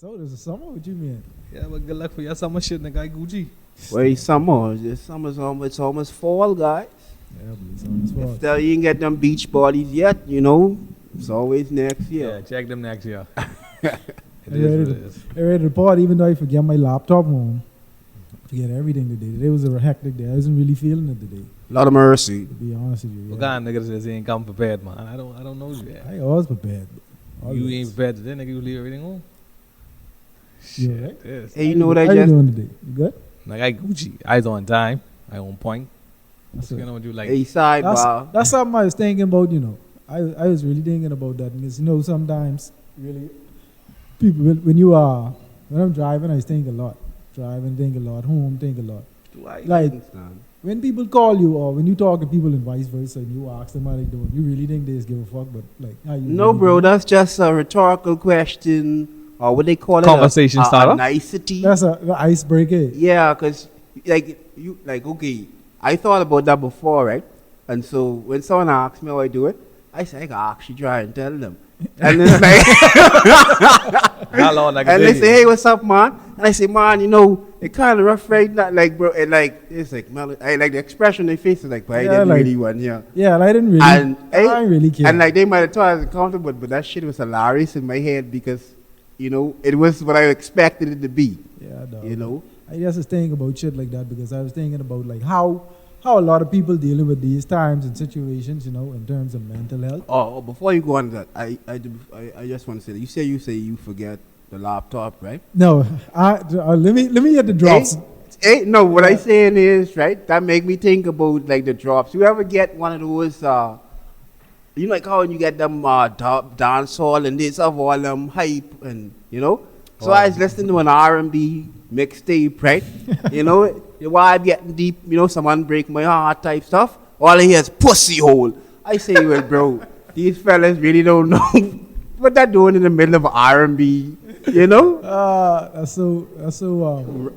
So there's a summer. What you mean? Yeah, but good luck for your summer shit, nigga. Gucci. Wait, summer. This summer's it's almost fall, guys. Yeah, but it's almost fall. If still you ain't get them beach bodies yet, you know, it's always next Yeah, year. check them next year. It I is ready what to, it is. I ready to party even though I forget my laptop home. Forget everything today. Today was a hectic day. I wasn't really feeling it today, Lot of mercy. to be honest with you. What Yeah. kind of niggas ain't come prepared, man? I don't know you yet. I always prepared. You Always. ain't prepared today, nigga. You leave everything home. You Shit, alright? yes. Hey, you know what How I you just... doing today? You good? Like I Gucci. I was on time. I on point. That's You it. know what you like? Hey, sidebar. That's something I was thinking about, you know. I was really thinking about that because, you know, sometimes really people, when I'm driving, I think a lot. Driving, think a lot. Home, think a lot. Like, when people call you or when you talk to people and vice versa and you ask them how they doing, you really think they just give a fuck, but like, how you No, really bro, doing? that's just a rhetorical question, or what they call it, Conversation starter? a nicety. That's an icebreaker. Yeah, because okay, I thought about that before, right? And so when someone asks me how I do it, I say I can actually try and tell them. And it's like, How long I can and they take say, it? hey, what's up, man? And I say, man, you know, it kind of rough right now, like, bro, and like, it's like, man, I like the expression on their face is like, but I Yeah, didn't like- really want, yeah. Yeah, and I didn't really, And I didn't really care. And like they might have thought I was uncomfortable, but that shit was hilarious in my head because, you know, it was what I expected it to be. yeah, dog. You know, I just was thinking about shit like that because I was thinking about like how a lot of people dealing with these times and situations, you know, in terms of mental health. oh, before you go on to that, I just want to say that you say you forget the laptop, right? No, let me get the drops. No, what I saying is right. That make me think about like the drops. You ever get one of those? You know, like how you get them dance hall and this of all them hype and you know. So I was listening to an R&B mixtape, right? You know, the vibe getting deep. You know, someone break my heart type stuff. All I hear is pussy hole. I say, well, bro, these fellas really don't know what they're doing in the middle of R&B. You know?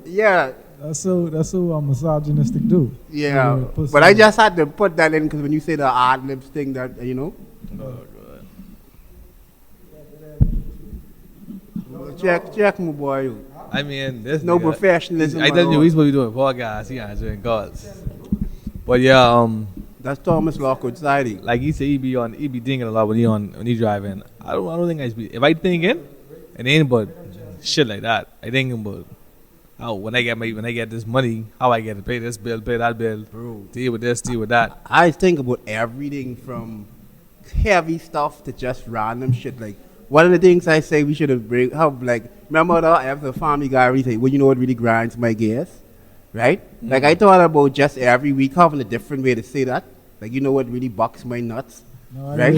Yeah. That's so misogynistic too. Yeah, Yeah, pussy. but I just had to put that in because when you say the ad libs thing, that you know, check my boy. I mean, there's No professionalism. I at tell you, all. he's supposed to be doing podcasts. He answering calls. But yeah, That's Thomas Lockwood siding. like he said, he be thinking a lot when he driving. I don't think if I thinking, it ain't about shit like that. I thinking about how when I get this money, how I get to pay this bill, pay that bill, Bro, deal with this, deal with that. I think about everything from heavy stuff to just random shit. Like one of the things I say we should have like remember after the Family Guy we say, well, you know what really grinds my gears, right? Like I thought about just every week having a different way to say that. Like you know what really bucks my nuts, No, right?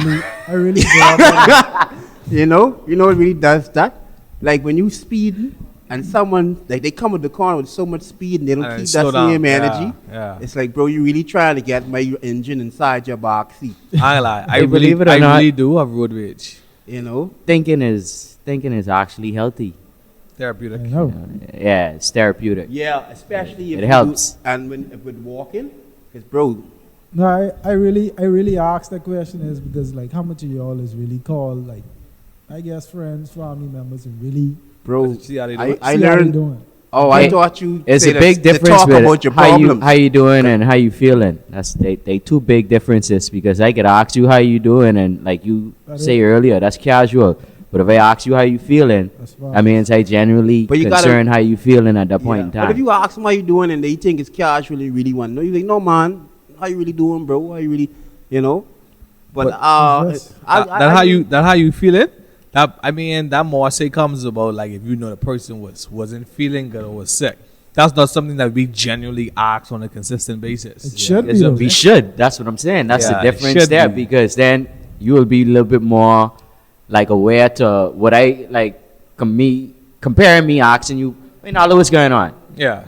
I really thought about it. You know what really does that? Like when you speed and someone like they come with the car with so much speed and they don't And keep slow that down. same energy. Yeah. It's like, bro, you really trying to get my engine inside your back seat. I ain't lie. I Hey, believe it or I not- really do have road rage. You know? Thinking is actually healthy. Therapeutic. I know. Yeah, it's therapeutic. Yeah, especially if It you helps. do- and when with walking, because bro, No, I really asked that question is because like how much of y'all is really called like I guess friends, family members and really bro, See how they do I it? see how they learned. doing. Oh, I Hey, thought you. It's say a to- big to difference talk with about your how problems. you doing and how you feeling. That's they two big differences because I could ask you how you doing and like you That say is- earlier, that's casual. But if I ask you how you feeling, That's fine. I mean it's like genuinely But you gotta- concerned how you feeling at that point Yeah. in But time. if you ask them how you doing and they think it's casual, you really want to know. You like, no man, how you really doing, bro? How you really, you know? But Yes. That how you feel it. That more say comes about like if you know the person wasn't feeling good or was sick. That's not something that we genuinely ask on a consistent basis. It should It's be a- though. we should. That's what I'm saying. That's Yeah, the it difference should there be. because then you will be a little bit more like aware to what I like. Comparing me, asking you, hey Nalo, what's going on? Yeah.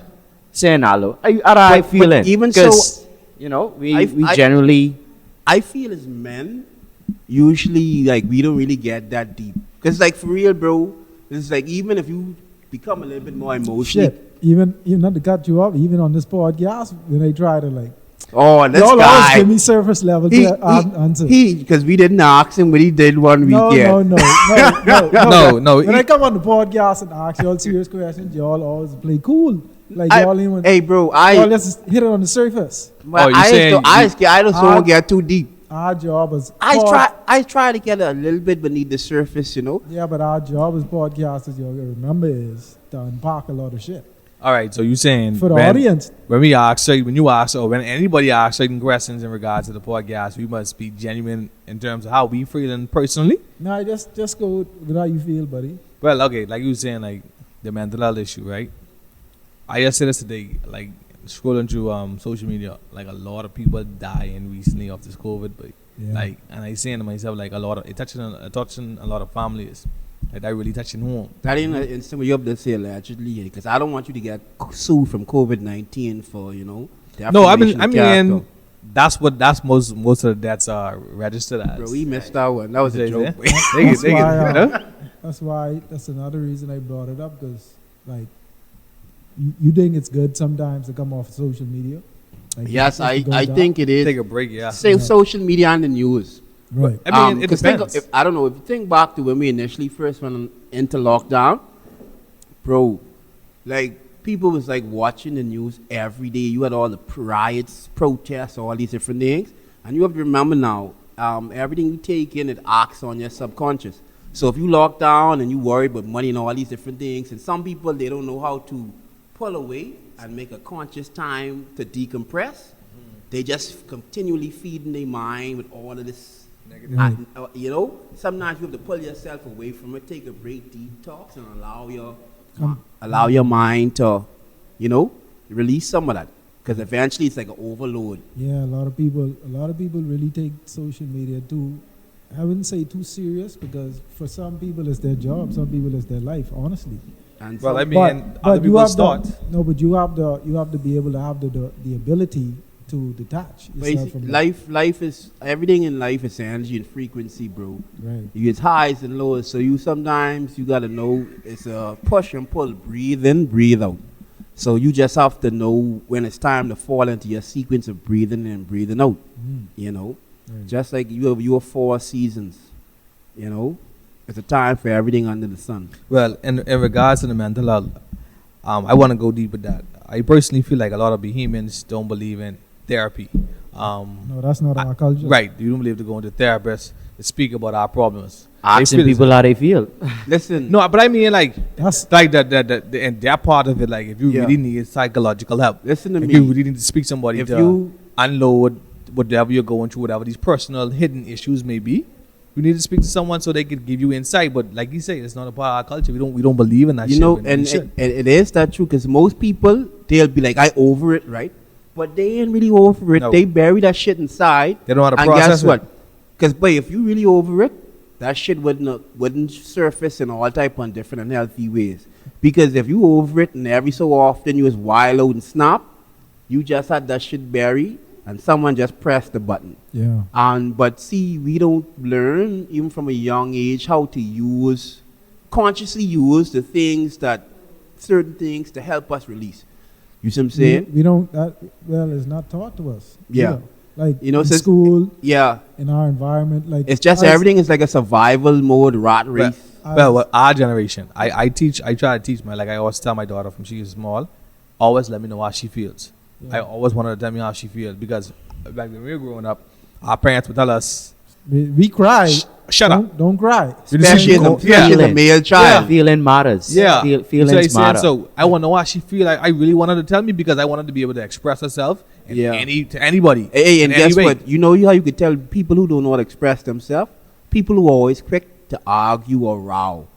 Saying Nalo, how I But feeling? even so, 'Cause, you know, we I- generally I feel as men, usually like we don't really get that deep. Cause like for real, bro, it's like even if you become a little bit more emotional, Shit. Even not to cut you off, even on this podcast, when I try to like Oh, this Y'all always guy. give me surface level answers. Because we didn't ask him what he did one No, weekend. No. When I come on the podcast and ask y'all serious questions, y'all always play cool. Like y'all even, Hey, bro, y'all just hit it on the surface. Oh, you saying I just don't get too deep. Our job is I try to get a little bit beneath the surface, you know. Yeah, but our job as podcasters, y'all gotta remember, is to unpack a lot of shit All right, so you saying for the audience. when anybody asks certain questions in regards to the podcast, we must be genuine in terms of how we feeling personally. No, just go with how you feel, buddy. Well, okay, like you were saying, like the mental health issue, right? I just said this today, like scrolling through social media, like a lot of people dying recently of this COVID, but Yeah. like, and I saying to myself, like it touching a lot of families, like that really touching home. That ain't an instant where you have to say allegedly, because I don't want you to get sued from COVID-19 for, you know. No, I defamation of character. mean, that's most of the deaths are registered as. Bro, we missed that one. That was a joke. That's why that's another reason I brought it up, because like you think it's good sometimes to come off social media. Like, Yes, just to go I down. think it is. Take a break, yeah. Save social media and the news. Right. I mean, it 'cause depends. I don't know, if you think back to when we initially first went into lockdown, bro, like people was like watching the news every day. You had all the riots, protests, all these different things. And you have to remember now, everything you take in, it acts on your subconscious. So if you lock down and you worry about money and all these different things, and some people, they don't know how to pull away and make a conscious time to decompress. They just continually feeding their mind with all of this. Right. You know, sometimes you have to pull yourself away from it, take a break, detox, and allow your mind to, you know, release some of that. Because eventually it's like an overload. Yeah, a lot of people really take social media too. I wouldn't say too serious, because for some people it's their job, some people it's their life, honestly. And Well, some- I mean, other you people have start. but you have to be able to have the ability to detach yourself from that. life is, everything in life is energy and frequency, bro. Right. You get highs and lows, so you sometimes you gotta know it's a push and pull, breathe in, breathe out. So you just have to know when it's time to fall into your sequence of breathing in and breathing out. You know, Right. just like you have your 4 seasons. You know, it's a time for everything under the sun. Well, in regards to the mental health, I want to go deep with that. I personally feel like a lot of Bohemians don't believe in therapy. No, that's not our culture. Right, you don't believe to go into therapists to speak about our problems. Asking feel people how they feel. Listen, No, but I mean, like That's and that part of it, like if you Yeah. really need psychological help, listen to like me. you really need to speak to somebody If to you unload whatever you're going through, whatever these personal hidden issues may be. You need to speak to someone so they could give you insight. But like you say, it's not a part of our culture. We don't believe in that. you shit. know, We and should. it is that true, because most people, they'll be like, I over it, right? But they ain't really over it. No. They bury that shit inside. They don't know how to And process guess it. what? Because, boy, if you really over it, that shit wouldn't surface in all type of different unhealthy ways. Because if you over it and every so often you was wild out and snap, you just had that shit buried and someone just pressed the button. yeah. But see, we don't learn even from a young age how to consciously use certain things to help us release. You see what I'm saying? We don't. It's not taught to us. Yeah. either. Like You know, in since- school, Yeah. in our environment, like It's just us- everything is like a survival mode, rat race. Well, our generation, I try to teach I always tell my daughter from she is small, always let me know how she feels. Yeah. I always want her to tell me how she feels, because back when we were growing up, our parents would tell us, we cry. shut up. Don't cry. Especially as a Feeling. male child. Feeling matters. Yeah. Feel, You see what I'm feelings saying? matter. So I want to know how she feel. I really wanted to tell me, because I wanted to be able to express herself in Yeah. to anybody. Hey, in and any guess way. what? You know how you could tell people who don't know how to express themselves? People who are always quick to argue or row.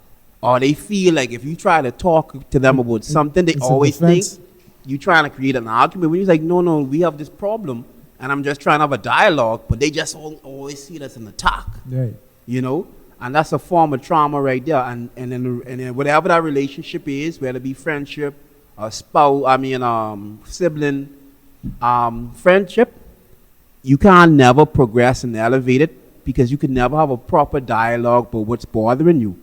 Or they feel like if you try to talk to them about something, they It's a always think defense. you're trying to create an argument. When you're like, no, we have this problem, and I'm just trying to have a dialogue, but they just always see it as an attack, Right. you know? And that's a form of trauma right there. And then whatever that relationship is, whether it be friendship, or sibling, friendship, you can't never progress and elevate it, because you can never have a proper dialogue about what's bothering you.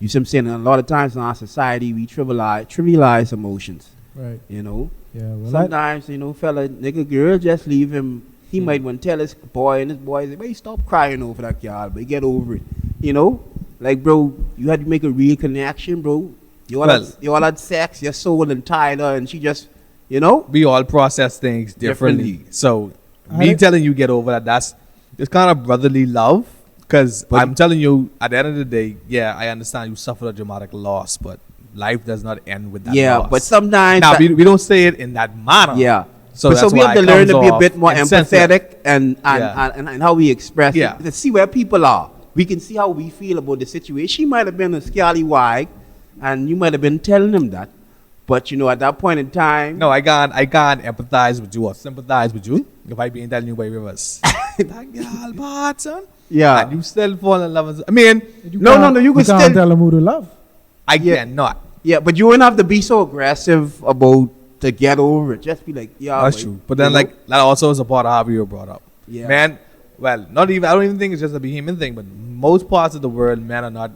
You see what I'm saying? And a lot of times in our society, we trivialize emotions. Right. You know, Yeah. Well, sometimes fella, nigga, girl, just leave him. He might want to tell his boy, and his boy say, "Hey, stop crying over that girl, but get over it." You know, like bro, you had to make a real connection, bro. You all had sex, your soul and tied her, and she just, we all process things differently. So me telling you get over that's it's kind of brotherly love. Because I'm telling you, at the end of the day, yeah, I understand you suffered a dramatic loss, but life does not end with that loss. Yeah, but sometimes now we don't say it in that manner. Yeah. So we have to learn to be a bit more empathetic and how we express Yeah. it. To see where people are. We can see how we feel about the situation. She might have been a scallywag, and you might have been telling him that. But at that point in time, No, I can't empathize with you or sympathize with you if I be telling you by rivers. That girl bad, son. yeah, And you still fall in love with, I mean, no, you can can't still, tell them who to love. I Yeah. cannot. yeah, but you wouldn't have to be so aggressive about to get over it. Just be like, yeah, That's true. But then, like, that also is a part of how we were brought up. Yeah. Man, well, I don't even think it's just a Bohemian thing, but most parts of the world, men are not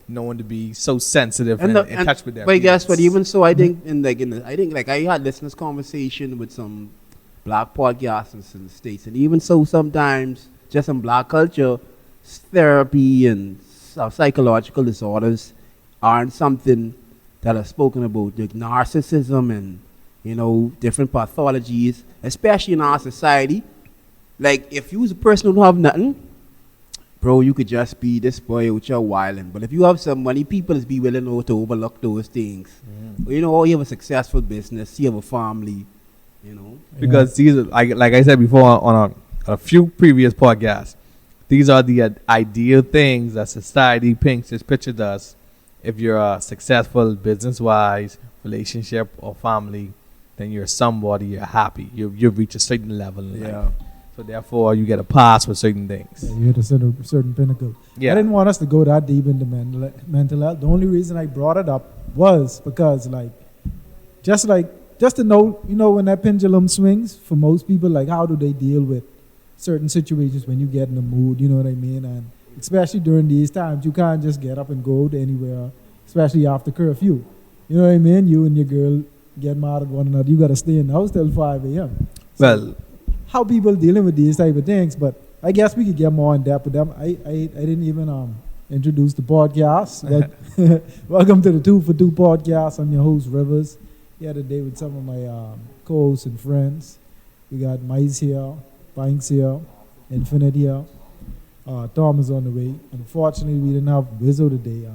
known to be so sensitive and in touch with their But guess what? feelings. Even so, I think I had listeners conversation with some black podcasters in the States, and even so, sometimes just in black culture, therapy and psychological disorders aren't something that are spoken about. Like narcissism and different pathologies, especially in our society. Like if you was a person who don't have nothing, bro, you could just be this boy with your wilding. But if you have some money, people is be willing to overlook those things. Or you have a successful business, you have a family, Because these are, like I said before on a few previous podcasts, these are the ideal things that society paints its picture does. If you're successful business-wise, relationship or family, then you're somebody, you're happy. You've reached a certain level in life. So therefore, you get a pass for certain things. Yeah, you hit a certain pinnacle. Yeah. I didn't want us to go that deep into mental health. The only reason I brought it up was because, just to know, when that pendulum swings, for most people, how do they deal with certain situations when you get in the mood, you know what I mean? And especially during these times, you can't just get up and go to anywhere, especially after curfew. You know what I mean? You and your girl get mad at one another. You got to stay in the house till 5 a.m. Well, how people dealing with these type of things, but I guess we could get more in depth with them. I didn't even introduce the podcast. Welcome to the 2 for 2 podcast. I'm your host, Rivers. Here today with some of my co-hosts and friends. We got Mice here, Banks here, Infinite here. Tom is on the way. Unfortunately, we didn't have Wizzo today.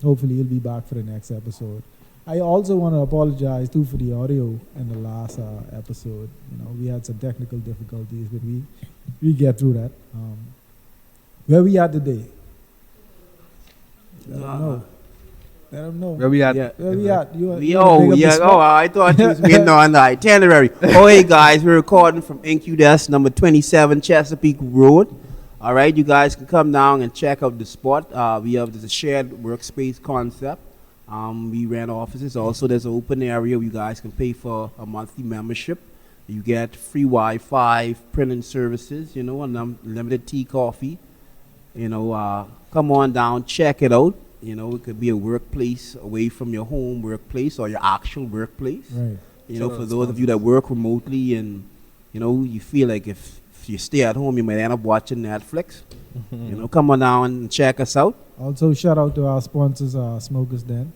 Hopefully, he'll be back for the next episode. I also want to apologize too for the audio in the last episode. We had some technical difficulties, but we get through that. Where we at today? Let them know. where we at? Yeah. Where we at? I thought you was waiting on the itinerary. Hey guys, we're recording from NQDS number 27 Chesapeake Road. All right, you guys can come down and check out the spot. We have a shared workspace concept. We ran offices. Also, there's an open area where you guys can pay for a monthly membership. You get free Wi-Fi, printing services, unlimited tea, coffee. Come on down, check it out. It could be a workplace away from your home workplace or your actual workplace. Right. For those of you that work remotely and, you feel like if you stay at home, you might end up watching Netflix. Come on down and check us out. Also, shout out to our sponsors, Smokers Den,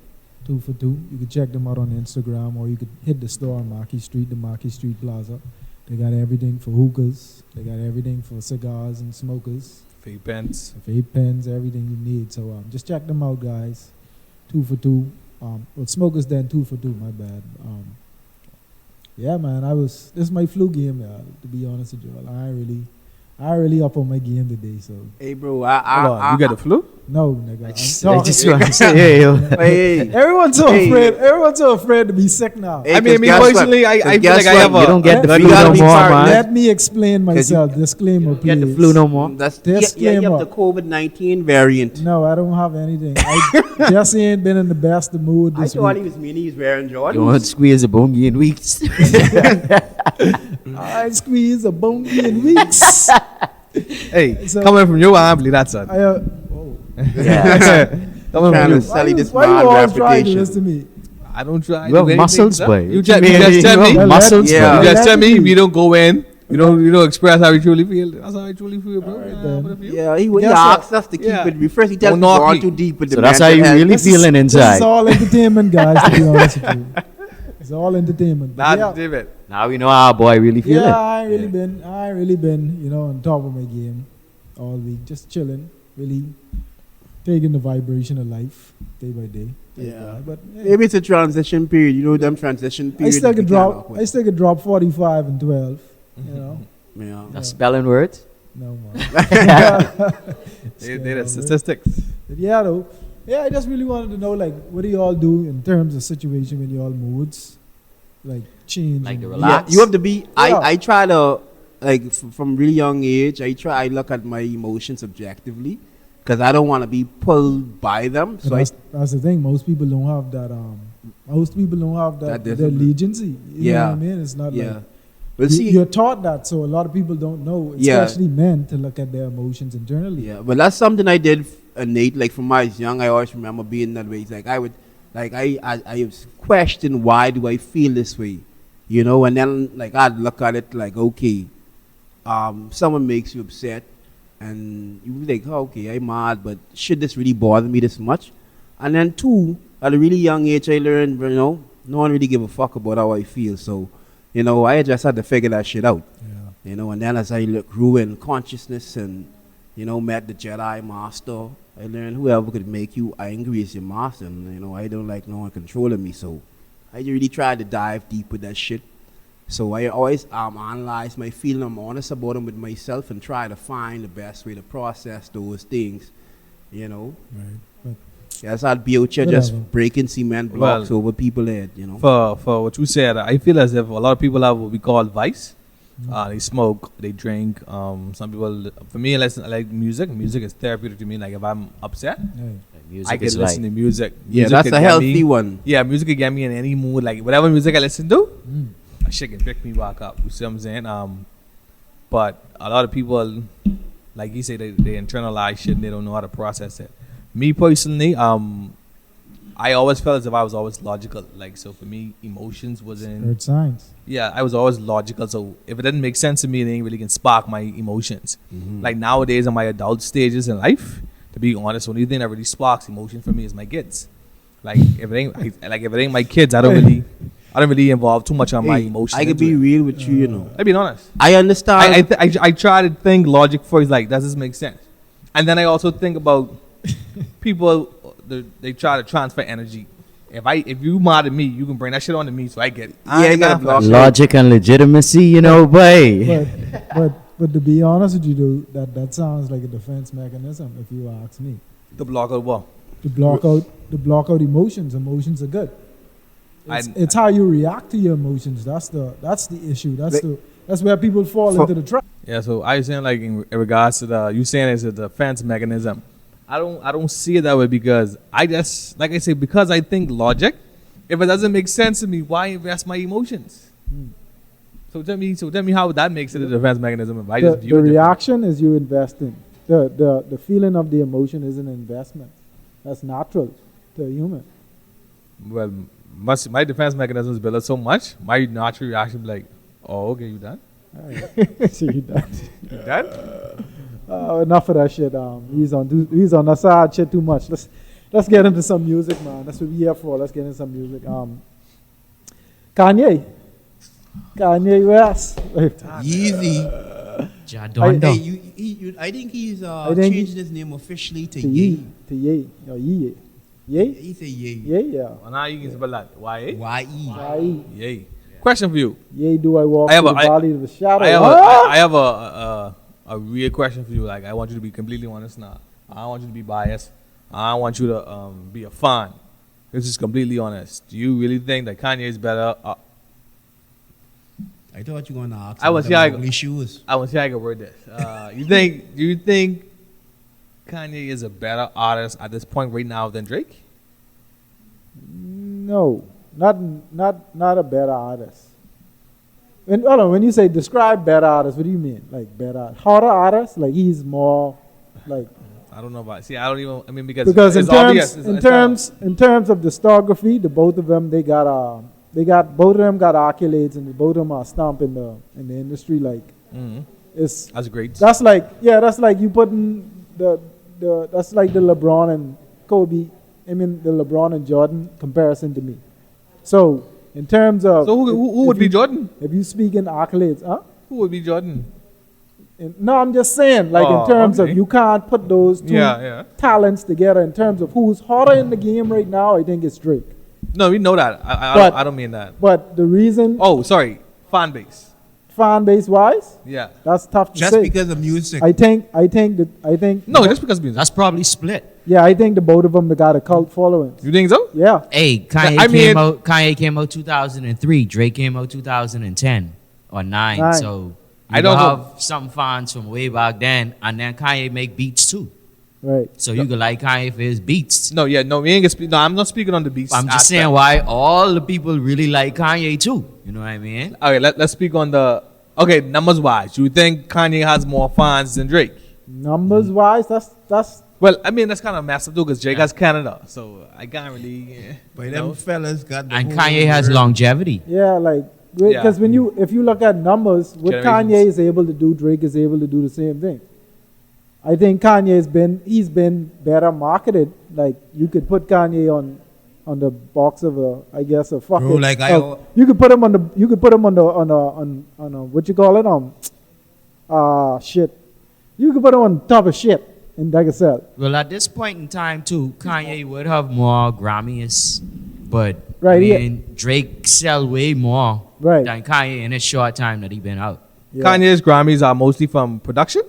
2 for 2. You can check them out on Instagram, or you could hit the store on Marquis Street, the Marquis Street Plaza. They got everything for hookahs. They got everything for cigars and smokers. Vape pens. Vape pens, everything you need. So just check them out, guys. 2 for 2. Smokers Den 2 for 2. My bad. Yeah, man. This is my flu game, to be honest with you. I really up on my game today. So Hey, bro, Hold on, you got the flu? no, nigga. I just I'm want talking. to say, yo. Hey, Everyone's so Hey. afraid. Everyone's so afraid to be sick now. Hey, I mean, 'cause me guess what? personally, I 'Cause feel guess like I what? have You don't get the Let- flu we gotta no be more, smart. man. Let me explain myself. Disclaimer, You don't please. get the flu no more. That's you have Disclaimer. the COVID-19 variant. No, I don't have anything. I just ain't been in the best of mood I this thought he week. was meaning he's wearing You want to Jordans. squeeze a bone in weeks. I squeeze a bone in weeks. Hey, So- coming from you, I believe that's it. I, whoa. Yeah. Coming Trying from to you. sell you this Why you man always trying to reputation. listen to me? I don't try. You to have do anything, muscles, sir. boy. You just You tell have me. muscles, Yeah. You boy. just tell me. Allegedly. We don't go in. You don't express how you truly feel. That's how I truly feel, bro. Alright, Yeah, then. what if you? Yeah, he Guess asked us to keep Yeah. it. First, he tells Don't me knock going me. too deep with the So that's how you mental health. really feeling This is inside. all entertainment, guys, to be honest with you. It's all entertainment. But Not yeah, David. Now we know how our boy really feeling. yeah, I ain't really been, on top of my game all week, just chilling, really taking the vibration of life day by day. Yeah. But hey, Maybe it's a transition period. You know them transition I periods. still could be kinda drop. awkward. I still could drop 45 and 12. You know, Yeah. That's spelling words. no man. They're the statistics. But yeah, though. Yeah, I just really wanted to know, like, what do you all do in terms of situation when you all moods, like, change? Like the and- relax. Yeah, you have to be. Yeah. I try to from really young age. I look at my emotions objectively because I don't want to be pulled by them. But So that's the thing. Most people don't have that. Most people don't have That that discipline. allegiance. You know Yeah. what I mean? It's not yeah. like But see, you're taught that, so a lot of people don't know, Yeah. especially men, to look at their emotions internally. yeah, but that's something I did innate. Like from when I was young, I always remember being that way. It's like I would, like I was question why do I feel this way, and then like I'd look at it like okay, someone makes you upset, and you be like, oh, okay, I'm mad, but should this really bother me this much? And then two, at a really young age, I learned, no one really give a fuck about how I feel. So, I just had to figure that shit out. Yeah. And then as I grew in consciousness and, met the Jedi Master, I learned whoever could make you angry is your master. And, I don't like no one controlling me. So I really tried to dive deep with that shit. So I always analyze my feeling. I'm honest about them with myself and try to find the best way to process those things, Right. But Yes, I'd be out here Whatever. just breaking cement blocks over people's head, For what you said, I feel as if a lot of people have what we call vice. They smoke, they drink. Some people, for me, I like music. Music is therapeutic to me. Like if I'm upset, hey, Music I can is listen to music. Yeah, Music that's can a get healthy me- one. Yeah, music can get me in any mood. Like whatever music I listen to, mm, that shit can pick me back up. You see what I'm saying? But a lot of people, like you say, they internalize shit and they don't know how to process it. Me personally, I always felt as if I was always logical. Like, so for me, emotions wasn't. earth signs. Yeah, I was always logical. So if it didn't make sense to me, it ain't really can spark my emotions. Mm-hmm. Like nowadays, in my adult stages in life, to be honest, the only thing that really sparks emotion for me is my kids. Like if it ain't my kids, I don't really involve too much on my Hey, emotions. I can be real with you, I be honest. I understand. I try to think logic first. Like, does this make sense? And then I also think about people. They try to transfer energy. If you mad at me, you can bring that shit on to me, so I get it. I Yeah, ain't you gotta got block that. Logic and legitimacy, boy. But to be honest with you, though, that sounds like a defense mechanism. If you ask me, The block of what? to block out emotions. Emotions are good. I- It's how you react to your emotions. That's the issue. That's where people fall For- into the trap. Yeah. So I was saying, like, in regards to you saying it's a defense mechanism. I don't see it that way because I just, like I say, because I think logic. If it doesn't make sense to me, why invest my emotions? Mm. So tell me how that makes it a defense mechanism. If I The just view it reaction is you investing. The feeling of the emotion is an investment. That's natural to a human. well, my defense mechanism is built so much. My natural reaction be like, oh, okay, you done? Alright. So you done. You done? Enough of that shit. He's on that side shit too much. Let's get into some music, man. That's what we're here for. Let's get into some music. Kanye West. Yeezy. Jadondo. Hey, I think he's I think changed his name officially to To Ye. Ye. To Ye. No, Ye. Ye? He say Ye. Ye, yeah. Well, now you can spell that. Why? Y-E. Ye. Yay. Question for you. Ye do I walk I have through a- the valley of the shadow. I have a real question for you. Like, I want you to be completely honest now. I don't want you to be biased. I don't want you to be a fan. This is completely honest. Do you really think that Kanye is better? I thought you were gonna ask. I was about here, I- ugly shoes. I want to see how I can word this. Do you think Kanye is a better artist at this point right now than Drake? No, not a better artist. Hold on, when you say describe better artist, what do you mean? Like better, harder artist? Like he's more like I don't know about. See, I don't even. I mean, because Because it's obvious. in terms of discography, the both of them both of them got accolades, and both of them are stomped in the industry. Like That's great. that's like you putting that's like the LeBron and Kobe. I mean the LeBron and Jordan comparison to me. So in terms of So who would be Jordan? If you speak in accolades, huh? Who would be Jordan? No, I'm just saying, like in terms of okay. you can't put those two Yeah. talents together. In terms of who's hotter in the game right now, I think it's Drake. No, we know that. But- I don't mean that. But the reason, Oh, sorry. Fan base. fan base wise, Yeah. that's tough to Just say. because of music. I think No, just because music. That's probably split. yeah, I think the both of them they got a cult following. You think so? Yeah, Hey, Kanye came out 2003. Drake came out 2010 or 9. Nine. So I you don't don't know. have some fans from way back then, and then Kanye make beats too. right. So you could like Kanye for his beats. No, yeah, no. We ain't gonna speak. No, I'm not speaking on the beats. I'm just aspect. saying why all the people really like Kanye too. You know what I mean? Okay, let's speak on the. Okay, numbers wise, you think Kanye has more fans than Drake? Numbers wise, that's Well, I mean that's kind of massive too, because Drake has Canada, so I can't really. But you them know. fellas got the And whole Kanye has world. longevity. yeah, like because if you look at numbers, what Generations. Kanye is able to do, Drake is able to do the same thing. I think Kanye's been better marketed. Like you could put Kanye on the box of a fucking. Bro, like you could put him on what you call it shit. You could put him on top of shit in like I said. Well, at this point in time too, Kanye would have more Grammys, but Right, I yeah. mean, Drake sell way more Right. than Kanye in a short time that he been out. Yeah. Kanye's Grammys are mostly from production,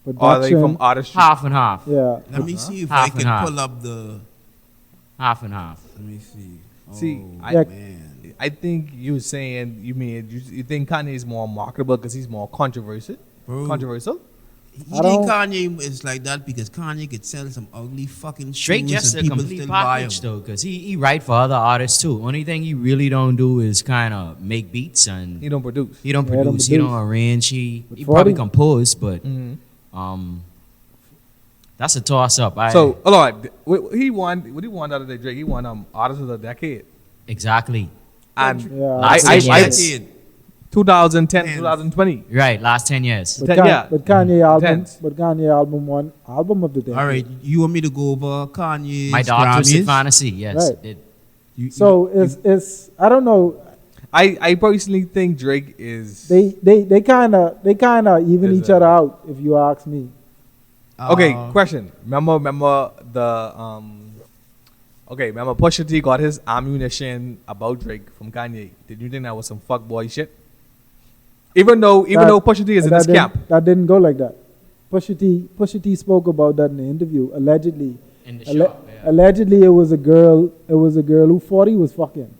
or are they Production, from artistry? Half and half. yeah. Let me see if Half I and can half. pull up the. Half and half. Let me see. See, Oh, I- Yeah. man. I think you were saying you think Kanye is more marketable because he's more controversial. Bro. Controversial. You I think don't- Kanye is like that because Kanye could sell some ugly fucking Straight shoes just and a people complete still buy package them. though, because he write for other artists too. Only thing he really don't do is kind of make beats and He don't produce. he don't Yeah, don't produce, he don't produce. arrange, he But probably 40 compose, but Mm-hmm. that's a toss up. So, hold on. What he won out of the Drake? He won Artist of the Decade. exactly. And Yeah, Last I 10 years. 2010, Ten. 2020. Right, last 10 years. But, Yeah. but Kanye album, Intense. but Kanye album won album of the day. All right, you want me to go over Kanye's My Dark Twisted Grammys? Fantasy, yes. Right. It- So it's I don't know. I personally think Drake is. They kind of even Is each it? other out if you ask me. Okay, Uh, question. Remember the Okay, remember Pusha T got his ammunition about Drake from Kanye. Did you think that was some fuckboy shit? Even though Pusha T is in that this didn't- camp. That didn't go like that. Pusha T spoke about that in the interview. Allegedly, in the alle- shop, yeah. allegedly it was a girl. It was a girl who 40 was fucking.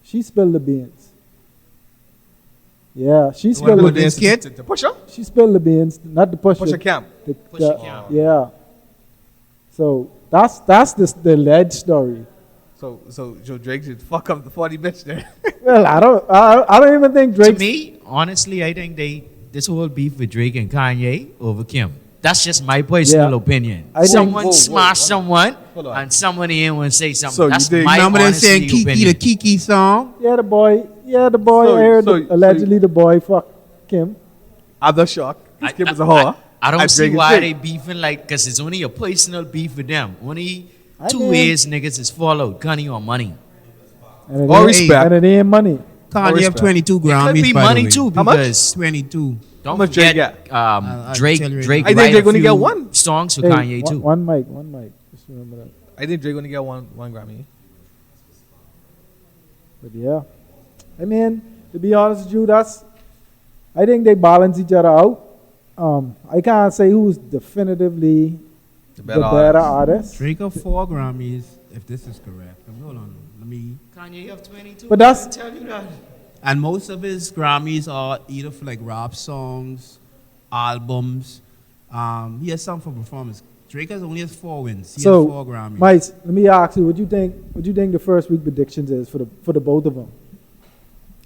She spilled the beans. Yeah, she What spilled about the this kid? The Pusha? She spilled the beans, not the Pusha. Pusha camp. Pusha camp. Yeah. So that's the alleged story. So Drake should fuck up the 40 bitch there. Well, I don't even think To Drake. me, honestly, I think this whole beef with Drake and Kanye over Kim. That's just my personal Yeah. opinion. I think- Someone Whoa, smashed someone, Hold on. and someone in will say something. So you That's think- my Remember them saying honestly Kiki, opinion. the Kiki song? Yeah, the boy. So- I heard so- allegedly the boy fucked Kim. Other shock. I- Kim is a whore. I don't And see Drake is why Drake. they beefing like, because it's only a personal beef with them. Only I two mean- ways niggas is followed, Gunny or money. And it All ain't- respect. And it ain't money. Kanye have respect. 22 It Grammys, could be by the money way. too, How much? because 22. don't much Drake forget I'll Drake. tell you right Drake now. I think write Drake a only few get one. songs for Hey, Kanye too. One mic. Just remember that. I think Drake only got one Grammy. But yeah, I mean, to be honest with you, I think they balance each other out. I can't say who's definitively the better artist. Drake have 4 Grammys, if this is correct. Hold on, let me. Kanye have 22. But that's- I tell you that. And most of his Grammys are either for like rap songs, albums. He has some for performance. Drake only has 4 wins. He So, has 4 Grammys. Mike, let me ask you, what you think the first week predictions is for the both of them?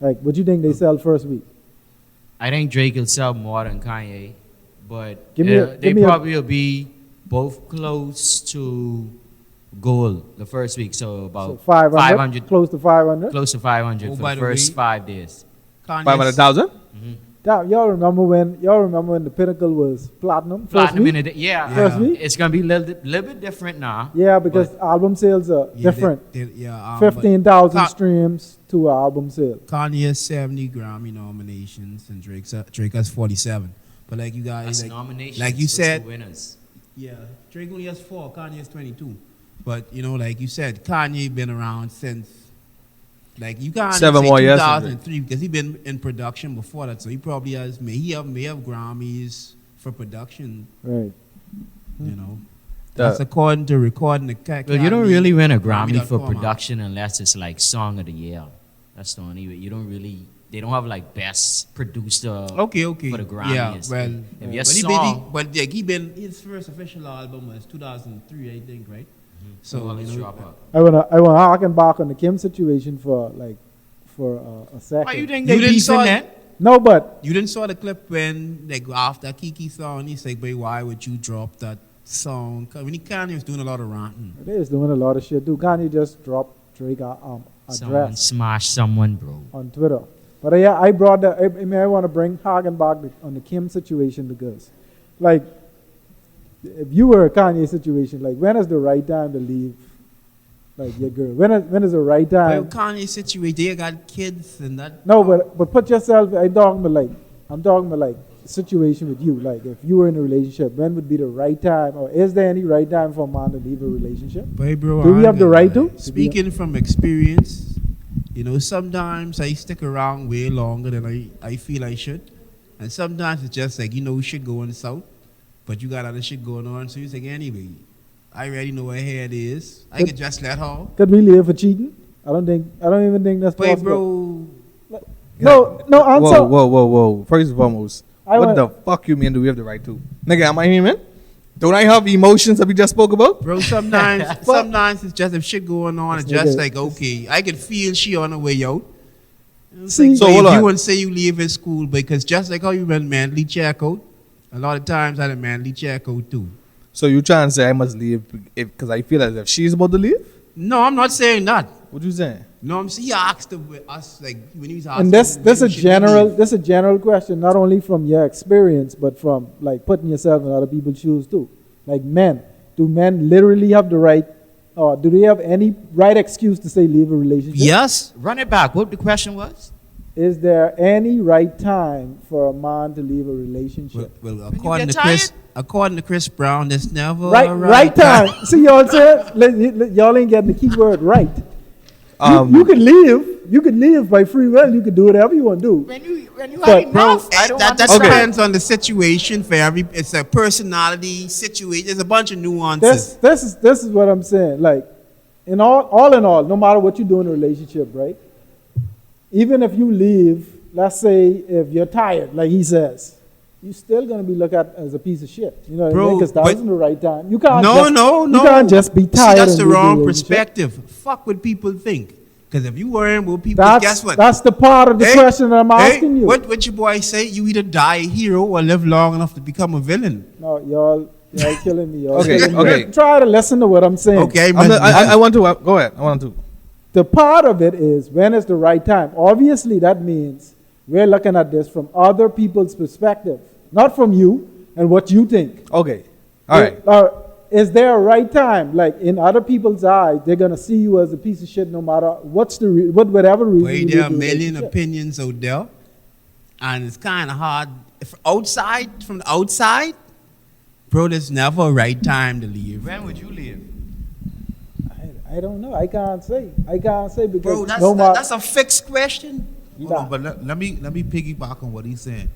Like, what you think they sell first week? I think Drake will sell more than Kanye, but Give me a- they give me a- probably will be both close to goal the first week. So about So 500, close to 500. close to 500 Oh, for by the the first way- 5 days. Kanye's- 500,000. Damn, y'all remember when the Pinnacle was platinum? First Platinum week? in it, yeah. First week? It's gonna be a little bit different now. Yeah, because album sales are Yeah, different. yeah, 15,000 Ka- streams to an album sale. Kanye has 70 Grammy nominations and Drake has 47. But like you guys, That's like, nominations. like you what's the said, winners. yeah, Drake only has 4, Kanye has 22. But you know, like you said, Kanye been around since like you can't 7 say more years, 2003 because he been in production before that, so he probably has may have Grammys for production. Right. You know, The- that's according to recording the Well, you don't really win a Grammy for Grammy.com. production unless it's like Song of the Year. That's the only way. You don't really. They don't have like best producer. Okay. For the Grammys. Yeah, well, If your but he song- been, but like he been his first official album was 2003, I think, right? So always you know, drop out. I wanna harken back on the Kim situation for a second. Why you think You they didn't beefing saw- that? No, but you didn't saw the clip when like after Kiki song, he's like, "Boy, why would you drop that song?" 'Cause when Kanye was doing a lot of ranting. they is doing a lot of shit too. Kanye just dropped Drake Someone address smash someone, bro. on Twitter. But yeah, I brought that. I want to bring harken back on the Kim situation because, like, if you were a Kanye situation, like, when is the right time to leave, like, your girl? When is the right Well, time? Kanye situation, they got kids and that. No, but put yourself. I'm talking about like situation with you. Like, if you were in a relationship, when would be the right time, or is there any right time for a man to leave a relationship? But bro, Do we I have the ain't right gonna to? lie. Speaking from experience, you know, sometimes I stick around way longer than I feel I should. And sometimes it's just like, you know, shit going south, but you got other shit going on. So it's like, anyway, I already know what hair it is. I could just let her. Could we leave for cheating? I don't even think that's But possible. bro, No answer. Whoa. First and foremost, I what want- the fuck you mean do we have the right to? Nigga, am I human? Don't I have emotions that we just spoke about? bro, sometimes it's just if shit going on, it's This just nigga- like, okay, I can feel she on the way out. It's See- like, So so hold if on. you wouldn't say you leave in school, because just like how you run manly check out, a lot of times I had a manly check out too. So you trying to say I must leave because I feel as if she's about to leave? No, I'm not saying that. What you saying? No, I'm saying he asked us like when he was asking. And this when a should we general leave. this a general question, not only from your experience, but from like putting yourself in other people's shoes too. Like men, do men literally have the right, or do they have any right excuse to say leave a relationship? Yes. Run it back. What the question was? Is there any right time for a man to leave a relationship? Well, you according get to Chris Brown, there's never Right time. See, y'all said y'all ain't getting the key word right. You could leave. You could leave by free will. You could do whatever you want to do. When you But, have Bro, enough, I don't that understand. depends on the situation for every. It's a personality situation. There's a bunch of nuances. This is what I'm saying. Like, in all in all, no matter what you do in a relationship, right? Even if you leave, let's say if you're tired, like he says, you're still gonna be looked at as a piece of shit. You know what I Bro, mean? Because that but- wasn't the right time. You can't. No. You can't just be tired. See, that's and the leave wrong relationship. perspective. Fuck what people think. Because if you worrying what people, guess what? That's the part of the Hey, question that I'm asking you. What your boy say? You either die a hero or live long enough to become a villain. No, y'all killing me. Y'all Okay, killing me. okay. Try to listen to what I'm saying. Okay, I want to go ahead. I want to. The part of it is when is the right time. Obviously, that means we're looking at this from other people's perspective, not from you and what you think. Okay. All right. Is there a right time? Like in other people's eyes, they're gonna see you as a piece of shit, no matter whatever reason. Boy, you there are a leave the million relationship. opinions out there, and it's kind of hard. From the outside, bro, there's never a right time to leave. When would you leave? I don't know. I can't say. Because Bro, that's a fixed question. Hold on, but let me piggyback on what he's saying.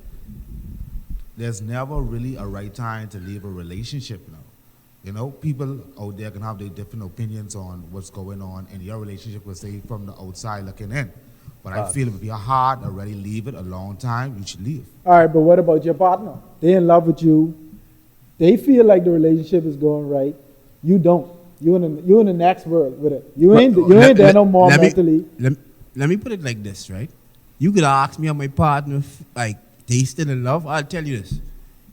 There's never really a right time to leave a relationship now. You know, people out there can have their different opinions on what's going on in your relationship, let's say from the outside looking in. But I feel if you're hard already leave it a long time, you should leave. All right, but what about your partner? They in love with you. They feel like the relationship is going right. You don't. You in the next world with it. You ain't there no more mentally. Let me put it like this, right? You could ask me or my partner, like, they still in love. I'll tell you this.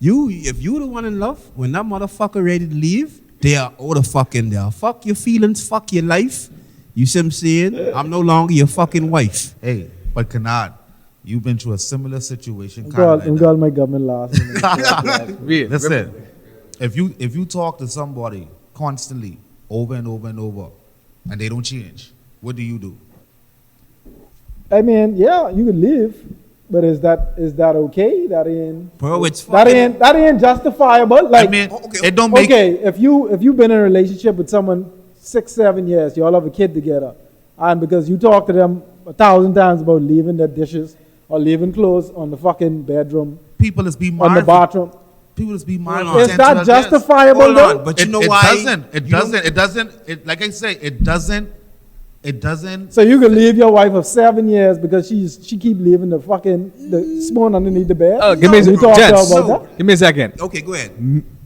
If you the one in love, when that motherfucker ready to leave, they are all the fucking there. Fuck your feelings, fuck your life. You see what I'm saying? I'm no longer your fucking wife. Hey, but Kanad, you've been through a similar situation. I'm got my government last. Real. Listen, if you talk to somebody constantly, over and over and over, and they don't change, what do you do? I mean, yeah, you could leave, but is that okay? That ain't Bro, it's that fucking... ain't justifiable. Like, I mean, okay, it don't make okay, if you've been in a relationship with someone 6-7 years, you all have a kid together, and because you talk to them 1,000 times about leaving their dishes or leaving clothes on the fucking bedroom, people is be on mindful. the bathroom, People is be Hold mindful. on. is that justifiable? Hold though? on, but you know it why? It doesn't. Like I say, it doesn't. So you could leave your wife of 7 years because she keep leaving the spoon underneath the bed. Give me You talk to her gents, about that? give me a second. Okay, go ahead.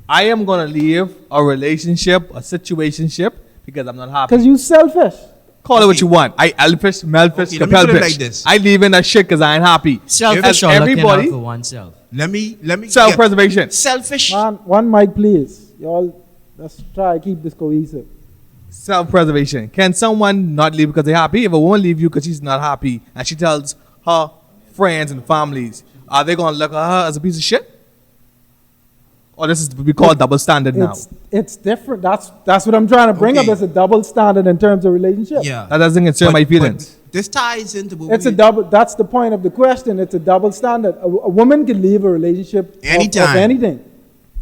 I am gonna leave a relationship, a situationship, because I'm not happy. Because you selfish. Call it what you want. I elfish, melfish, Okay, let me compel put it bitch. like this. I leaving that shit because I ain't happy. Selfish As or looking out everybody, for oneself. Let me self-preservation. Selfish. Man, one mic, please. Y'all, let's try to keep this cohesive. Self-preservation. Can someone not leave because they're happy? If a woman leave you because she's not happy and she tells her friends and families, are they gonna look at her as a piece of shit? Or this is what we call double standard now. It's different. That's what I'm trying to bring Okay. up. It's a double standard in terms of relationship. Yeah. That doesn't concern my feelings. But this ties into what It's a we- double. That's the point of the question. It's a double standard. A woman can leave a relationship of Anytime. anything.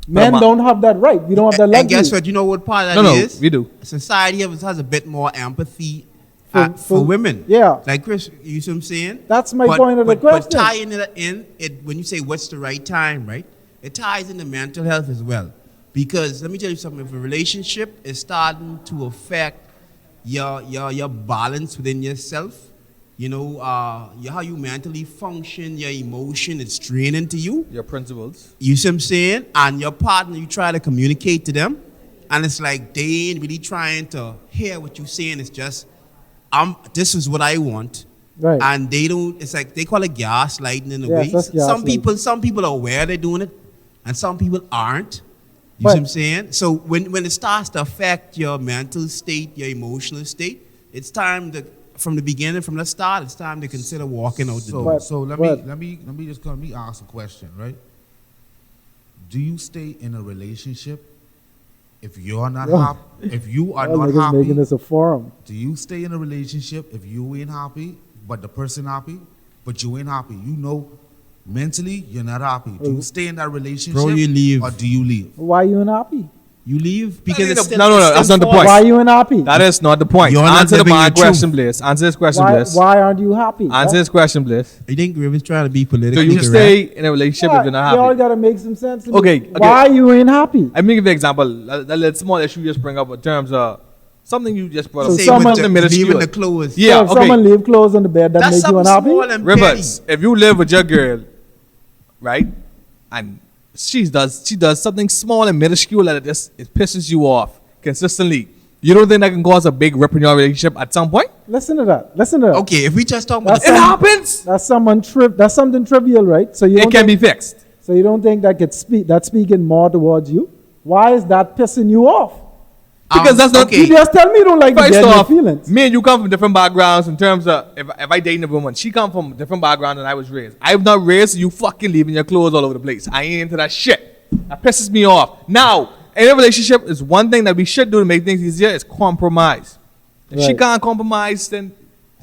Men ma- don't have that right. We don't have that luxury. And guess what? You know what part of No, that no, is? we do. Society has a bit more empathy For- for women. yeah. Like Chris, you see what I'm saying? That's my point of the question. But tying it in, when you say what's the right time, right? It ties into mental health as well. Because let me tell you something, if a relationship is starting to affect your balance within yourself, you know, how you mentally function, your emotion, it's draining to you. Your principles. You see what I'm saying? And your partner, you try to communicate to them, and it's like they ain't really trying to hear what you're saying. It's just, this is what I want. Right. And they don't, it's like, they call it gaslighting in a Yes, way. that's gaslighting. Some people are aware they're doing it, and some people aren't. You But- see what I'm saying? So when it starts to affect your mental state, your emotional state, it's time to, from the beginning, from the start, it's time to consider walking out the door. But- So let but- me ask a question, right? Do you stay in a relationship if you're not Yeah. happy? If you are Y'all not niggas happy, making this a forum. do you stay in a relationship if you ain't happy, but the person happy, but you ain't happy? You know, mentally you're not happy. Do you stay in that relationship, Bro, you leave. or do you leave? Why you unhappy? You leave because it's still, No, it's that's still not the false. point. Why you unhappy? That is not the point. You're not Answer living my your truth. question, Bliss. Answer this question, Bliss. Why aren't you happy? Answer this question, Bliss. I think River's trying to be Do politically you correct. stay in a relationship if you're not Y'all happy? gotta make some sense. To me. Okay, Why you ain't happy? Let me give you an example. That small issue you just bring up in terms of something you just brought So up. Say someone- with Something leaving minuscule. the clothes. Yeah, So if okay. someone leave clothes on the bed, that That's makes you something unhappy? small and Rivers, petty. if you live with your girl, right, and she does something small and minuscule that it pisses you off consistently, you don't think that can cause a big rip in your relationship at some point? Listen to that. Listen to that. Okay, if we just talk about That's It the happens. That's something trivial, right? So you It don't can think, be fixed. So you don't think that that's speaking more towards you? Why is that pissing you off? Because that's not- okay. You just tell me you don't like to First get in your off, feelings. me and you come from different backgrounds in terms of if I dating a woman, she come from a different background than I was raised. I was not raised, so you fucking leaving your clothes all over the place. I ain't into that shit. That pisses me off. Now, in a relationship, is one thing that we should do to make things easier is compromise. If she Right. can't compromise, then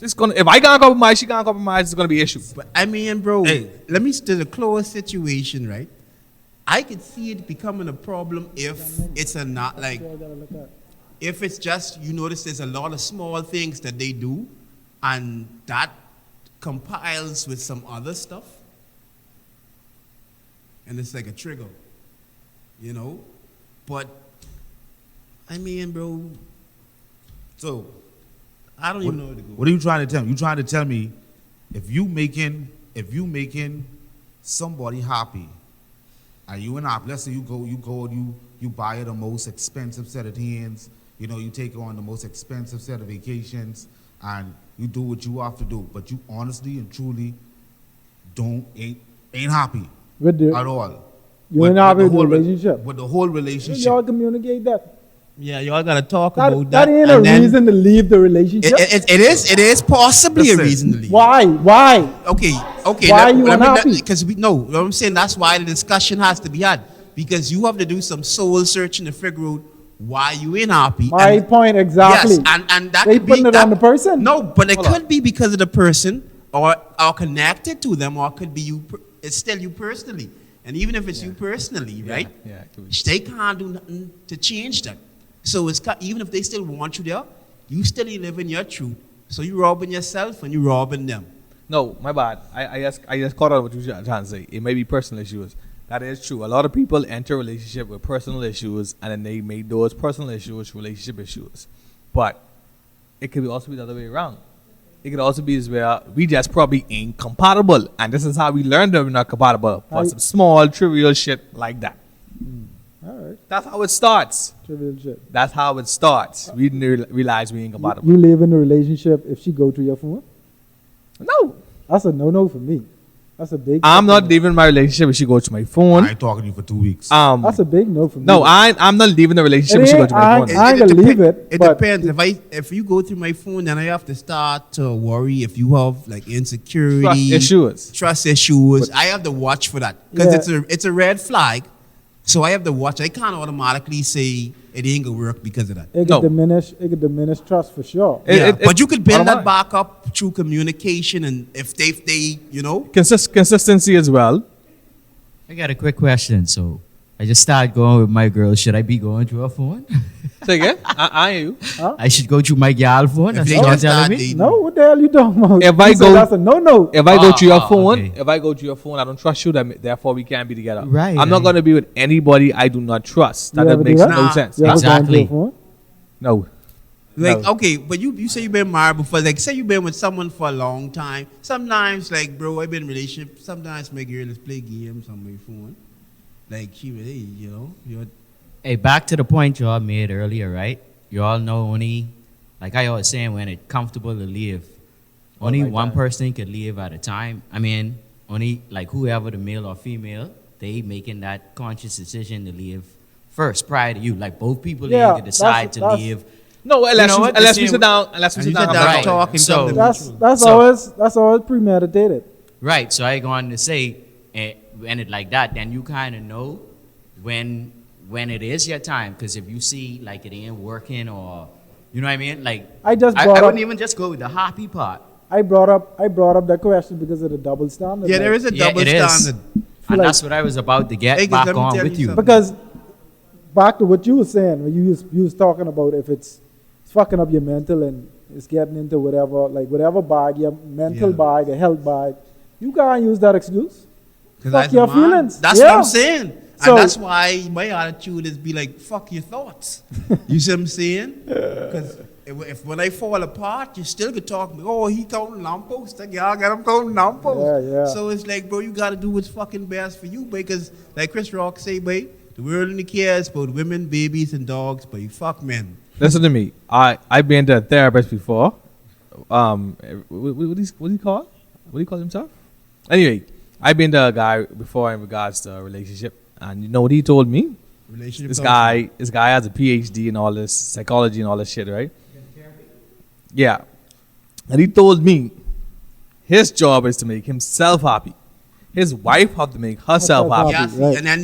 it's gonna. If I can't compromise, she can't compromise. It's gonna be an issue. But I mean, bro, Hey. let me to the close situation, right? I could see it becoming a problem if it's a not like, if it's just, you notice there's a lot of small things that they do and that compiles with some other stuff. And it's like a trigger, you know? But, I mean, bro, So I don't even know where to go. what are you trying to tell me? You trying to tell me if you making somebody happy, and you and I, let's say you buy her the most expensive set of hands, you know, you take her on the most expensive set of vacations, and you do what you have to do, but you honestly and truly ain't happy With the at all. You're in a relationship. With the whole relationship. Y'all communicate that. Yeah, y'all gotta talk about That that. ain't and a then reason to leave the relationship. it is possibly a reason to leave. Why? Okay. Why you unhappy? Because what I'm saying, that's why the discussion has to be had. Because you have to do some soul searching to figure out why you ain't happy. My point exactly. Yes, and that they could be putting it that, on the person. No, but it could be because of the person or connected to them, or it could be you. It's still you personally. And even if it's you personally, right? Yeah, it could be. They can't do nothing to change that. So even if they still want you there, you still ain't living your truth. So you robbing yourself and you robbing them. No, my bad. I just caught on what you were trying to say. It may be personal issues. That is true. A lot of people enter a relationship with personal issues, and then they make those personal issues relationship issues. But it could also be the other way around. It could also be where we just probably ain't compatible, and this is how we learn that we're not compatible for some small trivial shit like that. All right. That's how it starts. Trivial shit. That's how it starts. We didn't realize we ain't compatible. You live in a relationship if she go to your phone? No. That's a no-no for me. That's a big. I'm not leaving my relationship if she goes to my phone. I ain't talking to you for 2 weeks. That's a big no for me. No, I'm not leaving the relationship if she goes to my phone. I ain't gonna leave it. It but depends. If you go through my phone, then I have to start to worry if you have like insecurity, trust issues. I have to watch for that because it's a red flag. So I have to watch. I can't automatically say it ain't gonna work because of that. It could diminish trust for sure. But you could build that back up through communication, and if they consistency as well. I got a quick question. So I just started going with my girl. Should I be going through her phone? Say again? I hear you. Huh? I should go through my gal phone? That's what you're telling me? No, what the hell you talking about? If I go, that's a no-no. If I go to your phone, okay. if I go to your phone, I don't trust you. Therefore, we can't be together. Right. I'm not going to be with anybody I do not trust. That makes no sense. You ever gone to Exactly. your phone? No. Like, No. okay, but you say you've been married before. Like, say you've been with someone for a long time. Sometimes, like, bro, I've been in a relationship. Sometimes my girl is play games on my phone. Like, she really, you're... Hey, back to the point y'all made earlier, right? You all know only, like I was saying, when it's comfortable to leave, only one person could leave at a time. I mean, only like whoever the male or female, they making that conscious decision to leave first prior to you. Like both people need to decide to leave. No, unless we sit down and right. Talk and so that's always premeditated. Right. So I going to say, when it like that, then you kind of know when it is your time. Because if you see like it ain't working, or you know what I mean, like I wouldn't even just go with the happy part. I brought up that question because of the double standard. Yeah, there is a double standard. And that's what I was about to get back on with you. Because back to what you were saying, when you was talking about if it's fucking up your mental and it's getting into whatever bag, your mental bag, a health bag, you can't use that excuse. Fuck your feelings. That's what I'm saying. So, and that's why my attitude is be like, fuck your thoughts. You see what I'm saying? Because if when I fall apart, you still could talk to me, oh, he counting lampposts. Like, y'all got him counting lampposts. Yeah. So it's like, bro, you got to do what's fucking best for you, because like Chris Rock say, boy, the world only cares about women, babies, and dogs, but you fuck men. Listen to me. I've been to a therapist before. What do you call himself? Anyway, I've been to a guy before in regards to a relationship. And you know what he told me? This guy has a PhD in all this psychology and all this shit, right? Yeah. And he told me his job is to make himself happy. His wife has to make herself happy. Yeah, right. and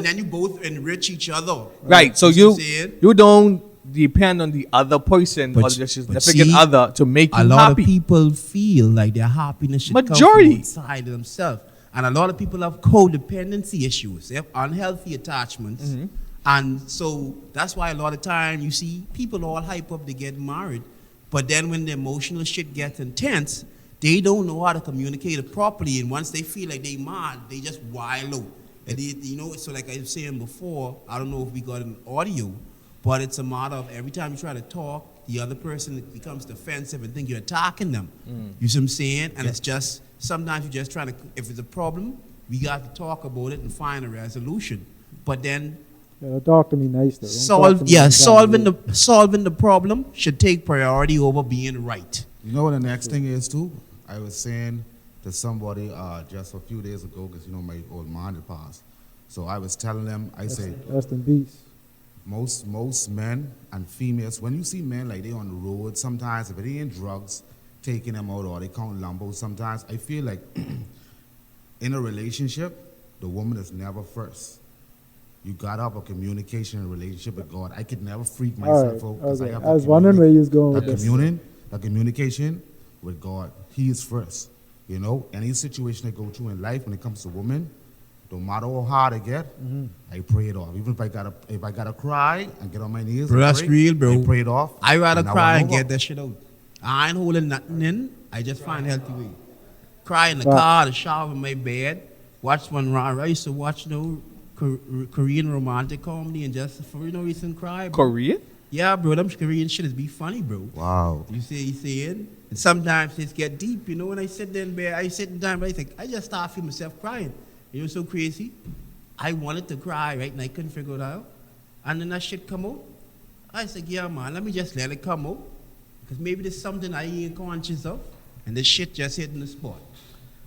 then you both enrich each other. Right. So you don't depend on the other person or the significant other to make you happy. A lot of people feel like their happiness should come from outside of themselves. And a lot of people have codependency issues. They have unhealthy attachments. Mm-hmm. And so that's why a lot of time you see people all hype up to get married. But then when the emotional shit gets intense, they don't know how to communicate it properly. And once they feel like they mad, they just wild out. And so like I was saying before, I don't know if we got an audio, but it's a matter of every time you try to talk, the other person becomes defensive and think you're attacking them. You see what I'm saying? And it's just... Sometimes you're just trying to, if it's a problem, we got to talk about it and find a resolution. But then, talk to me nice though. solving the problem should take priority over being right. You know what the next thing is too? I was saying to somebody just a few days ago, because my old man had passed. So I was telling them, I say, Rest in peace. most men and females, when you see men like they on the road, sometimes if it ain't drugs taking them out or they count lumbo, sometimes I feel like in a relationship, the woman is never first. You gotta have a communication relationship with God. I could never freak myself out because I have I was wondering where you was going with this. a communication with God. He is first. You know, any situation I go through in life when it comes to women, no matter how hard I get, I pray it off. Even if I gotta cry and get on my knees, Bro, that's real, bro. I pray it off. I rather and I cry want and over. get that shit out. I ain't holding nothing in. I just find a healthy way. Cry in the car, the shower, in my bed. Watch one. I used to watch Korean romantic comedy and just for no reason cry. Bro. Korean? Yeah, bro. Them Korean shit is be funny, bro. Wow. You see it? And sometimes it get deep. You know, when I sit there in bed, I sit in time, I think I just start feeling myself crying. You know, so crazy. I wanted to cry, right, and I couldn't figure it out. And then that shit come out. I said, yeah, man, let me just let it come out. Because maybe there's something I ain't conscious of. And this shit just hitting the spot.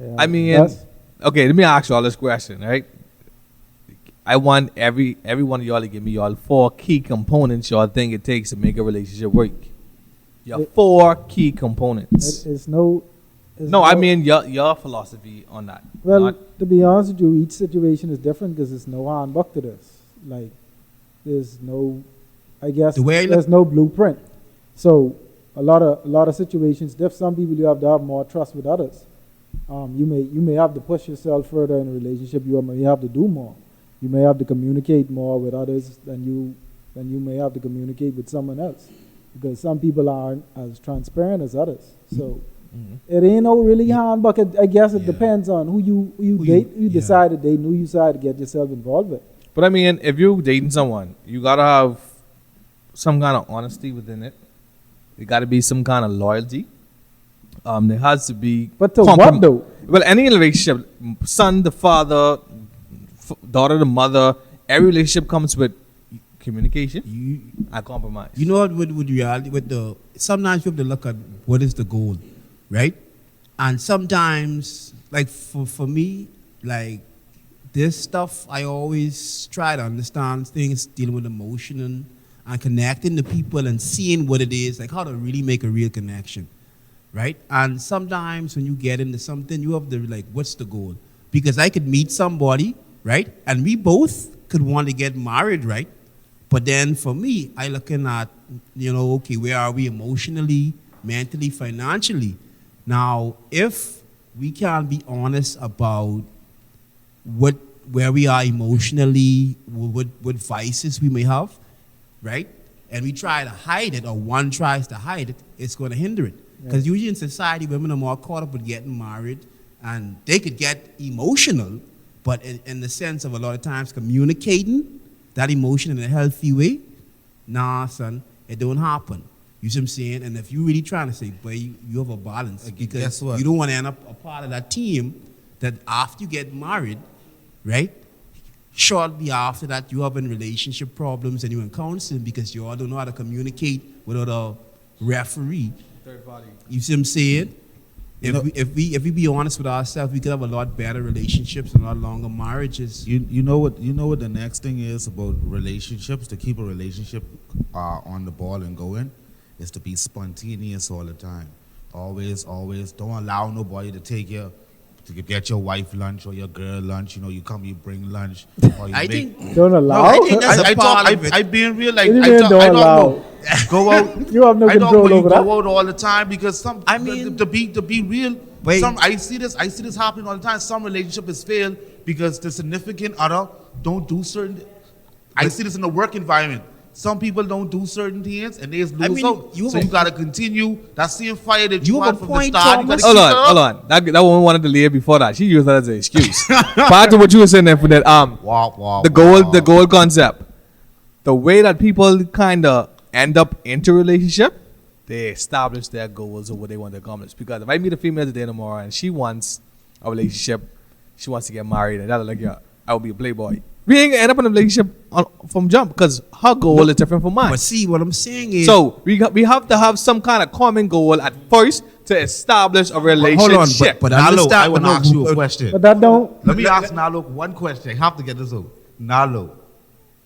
Yeah, I mean, that's- okay, let me ask you all this question, right? I want every one of y'all to give me y'all 4 key components y'all think it takes to make a relationship work. Your 4 key components. it's no. No, I mean your philosophy on that. Well, Not- to be honest with you, each situation is different because there's no handbook to this. Like, there's no, I guess, The way I there's no blueprint. So a lot of situations, some people you have to have more trust with others. You may have to push yourself further in a relationship. You may have to do more. You may have to communicate more with others than you may have to communicate with someone else, because some people aren't as transparent as others. So. It ain't no really handbook. I guess it depends on who you date, who you decide to date, and who you decide to get yourself involved with. But I mean, if you're dating someone, you gotta have some kind of honesty within it. There gotta be some kind of loyalty. There has to be. But to what though? Well, any relationship, son, the father, daughter, the mother, every relationship comes with communication and compromise. You know what? With reality, sometimes you have to look at what is the goal, right? And sometimes, like for me, like this stuff, I always try to understand things dealing with emotion and connecting to people and seeing what it is, like how to really make a real connection, right? And sometimes when you get into something, you have to like, what's the goal? Because I could meet somebody, right? And we both could want to get married, right? But then for me, I looking at, okay, where are we emotionally, mentally, financially? Now, if we can't be honest about where we are emotionally, what vices we may have, right? And we try to hide it, or one tries to hide it, it's going to hinder it. Because usually in society, women are more caught up with getting married, and they could get emotional, but in the sense of a lot of times communicating that emotion in a healthy way, nah, son, it don't happen. You see what I'm saying? And if you really trying to say, boy, you have a balance, because guess what? you don't want to end up a part of that team that after you get married, right? Shortly after that, you have in relationship problems and you're in counseling because you all don't know how to communicate without a referee. Third party. You see what I'm saying? If we be honest with ourselves, we could have a lot better relationships and a lot longer marriages. You know what the next thing is about relationships, to keep a relationship on the ball and going, is to be spontaneous all the time. Always don't allow nobody to take you to get your wife lunch or your girl lunch. You come, you bring lunch. Or you Don't allow. I think that's a part of it. I being real, like You I didn't don't don't know. allow. Go out. You have no I don't control know, you over go that. out all the time because I mean- to be real. Wait. I see this happening all the time. Some relationship is failed because the significant other don't do certain. I see this in the work environment. Some people don't do certain things and they just lose out. you So you gotta continue that same fire that You you have had a from the point, start. You Thomas. gotta Hold keep it on, up. That woman wanted to leave before that. She used that as an excuse. Part of what you were saying there for that, Wow, the goal concept. The way that people kind of end up into a relationship, they establish their goals of what they want to accomplish. Because if I meet a female today tomorrow and she wants a relationship, she wants to get married, and that'll like, yeah, I will be a playboy. We ain't gonna end up in a relationship from jump because her goal is different from mine. But see, what I'm saying is... So we have to have some kind of common goal at first to establish a relationship. Hold on, but Nalo, understand... I want to ask you a question. But that don't. Let me ask Nalo one question. I have to get this out. Now look,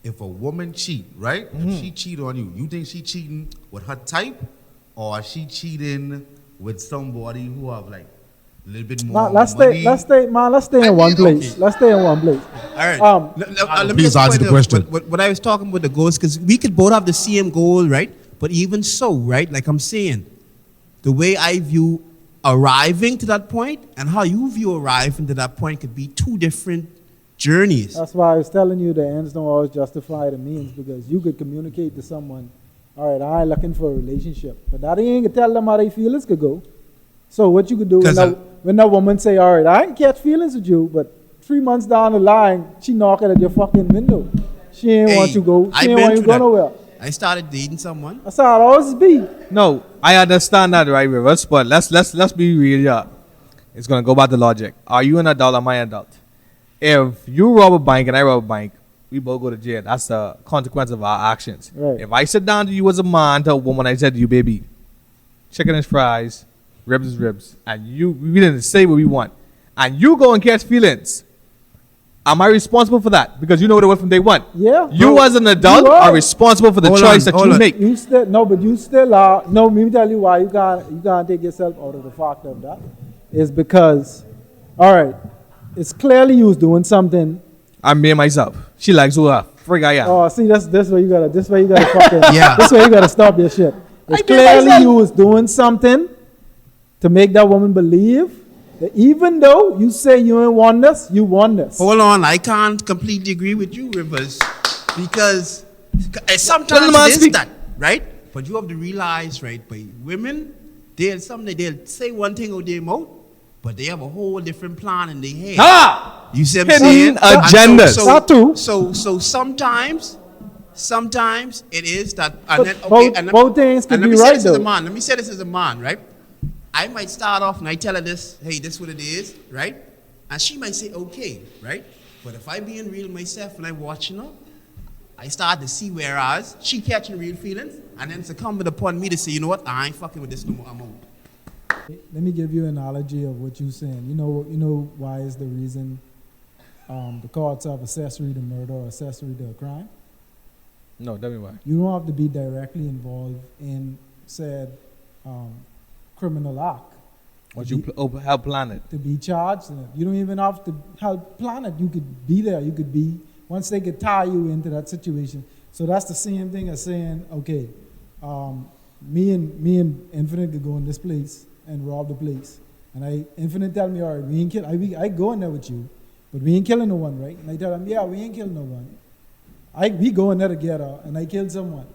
if a woman cheat, right? If she cheat on you, you think she cheating with her type, or she cheating with somebody who have like a little bit more Let's money? stay in one place. Okay. Let's stay in one place. All right. Let me Please just answer point the out question. What I was talking about the goals, because we could both have the same goal, right? But even so, right? Like I'm saying, the way I view arriving to that point and how you view arriving to that point could be two different journeys. That's why I was telling you the ends don't always justify the means, because you could communicate to someone, all right, I ain't looking for a relationship, but that ain't gonna tell them how they feelings could go. So what you could do when that woman say, all right, I ain't catch feelings with you, but 3 months down the line, she knocking at your fucking window. She ain't want you go. She ain't want you go nowhere. I started dating someone. That's how it always be. No, I understand that, right, Rivers? But let's be real, yeah. It's gonna go back to logic. Are you an adult? Am I an adult? If you rob a bank and I rob a bank, we both go to jail. That's the consequence of our actions. Right. If I sit down to you as a man, to a woman, I said to you, baby, chicken is fries, ribs is ribs, and we didn't say what we want, and you go and catch feelings, am I responsible for that? Because you know what it was from day one. Yeah. You as an adult are responsible for the choice that you make. You still but you still are. No, let me tell you why you can't take yourself out of the fact of that. Is because, all right, it's clearly you was doing something. I'm me and myself. She likes who I frig I am. Oh, see, this way you gotta fucking Yeah. This way you gotta stop your shit. It's clearly you was doing something to make that woman believe that even though you say you ain't want this, you want this. Hold on, I can't completely agree with you, Rivers, because sometimes man it is speak. that, right? But you have to realize, right, by women, they'll say one thing out their mouth, but they have a whole different plan in their head. Ha! You see what I'm Hidden saying? agendas. That too. So sometimes it is that, Both things can and let be me say right this as a though. man. Let me say this as a man, right? I might start off and I tell her this, hey, this is what it is, right? And she might say, okay, right? But if I being real myself and I watching her, I start to see whereas she catching real feelings and then succumbing upon me to say, you know what, I ain't fucking with this no more, I'm out. Let me give you an analogy of what you're saying. You know why is the reason the courts have accessory to murder or accessory to a crime? No, tell me why. You don't have to be directly involved in said criminal act What you help plan it. to be charged in it. You don't even have to help plan it. You could be there. You could be, once they could tie you into that situation. So that's the same thing as saying, okay, me and Infinite could go in this place and rob the place. And Infinite tell me, all right, we ain't kill. I go in there with you, but we ain't killing no one, right? And I tell him, yeah, we ain't killing no one. We go in there together, and I killed someone.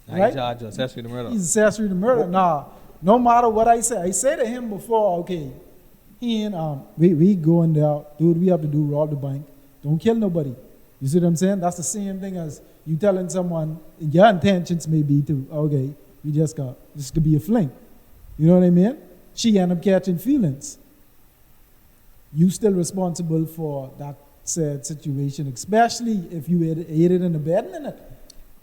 I Right? charge you accessory to murder. He's accessory to murder. Nah, no matter what I say to him before, okay, he ain't, we go in there, do what we have to do, rob the bank. Don't kill nobody. You see what I'm saying? That's the same thing as you telling someone, your intentions may be to, okay, this could be a fling. You know what I mean? She end up catching feelings. You still responsible for that said situation, especially if you aided in abetting in it.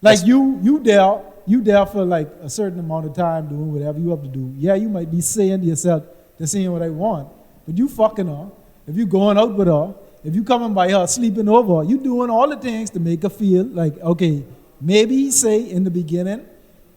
Like you there for like a certain amount of time doing whatever you have to do. Yeah, you might be saying to yourself, this ain't what I want. But you fucking her. If you going out with her, if you coming by her, sleeping over, you doing all the things to make her feel like, okay, maybe he say in the beginning,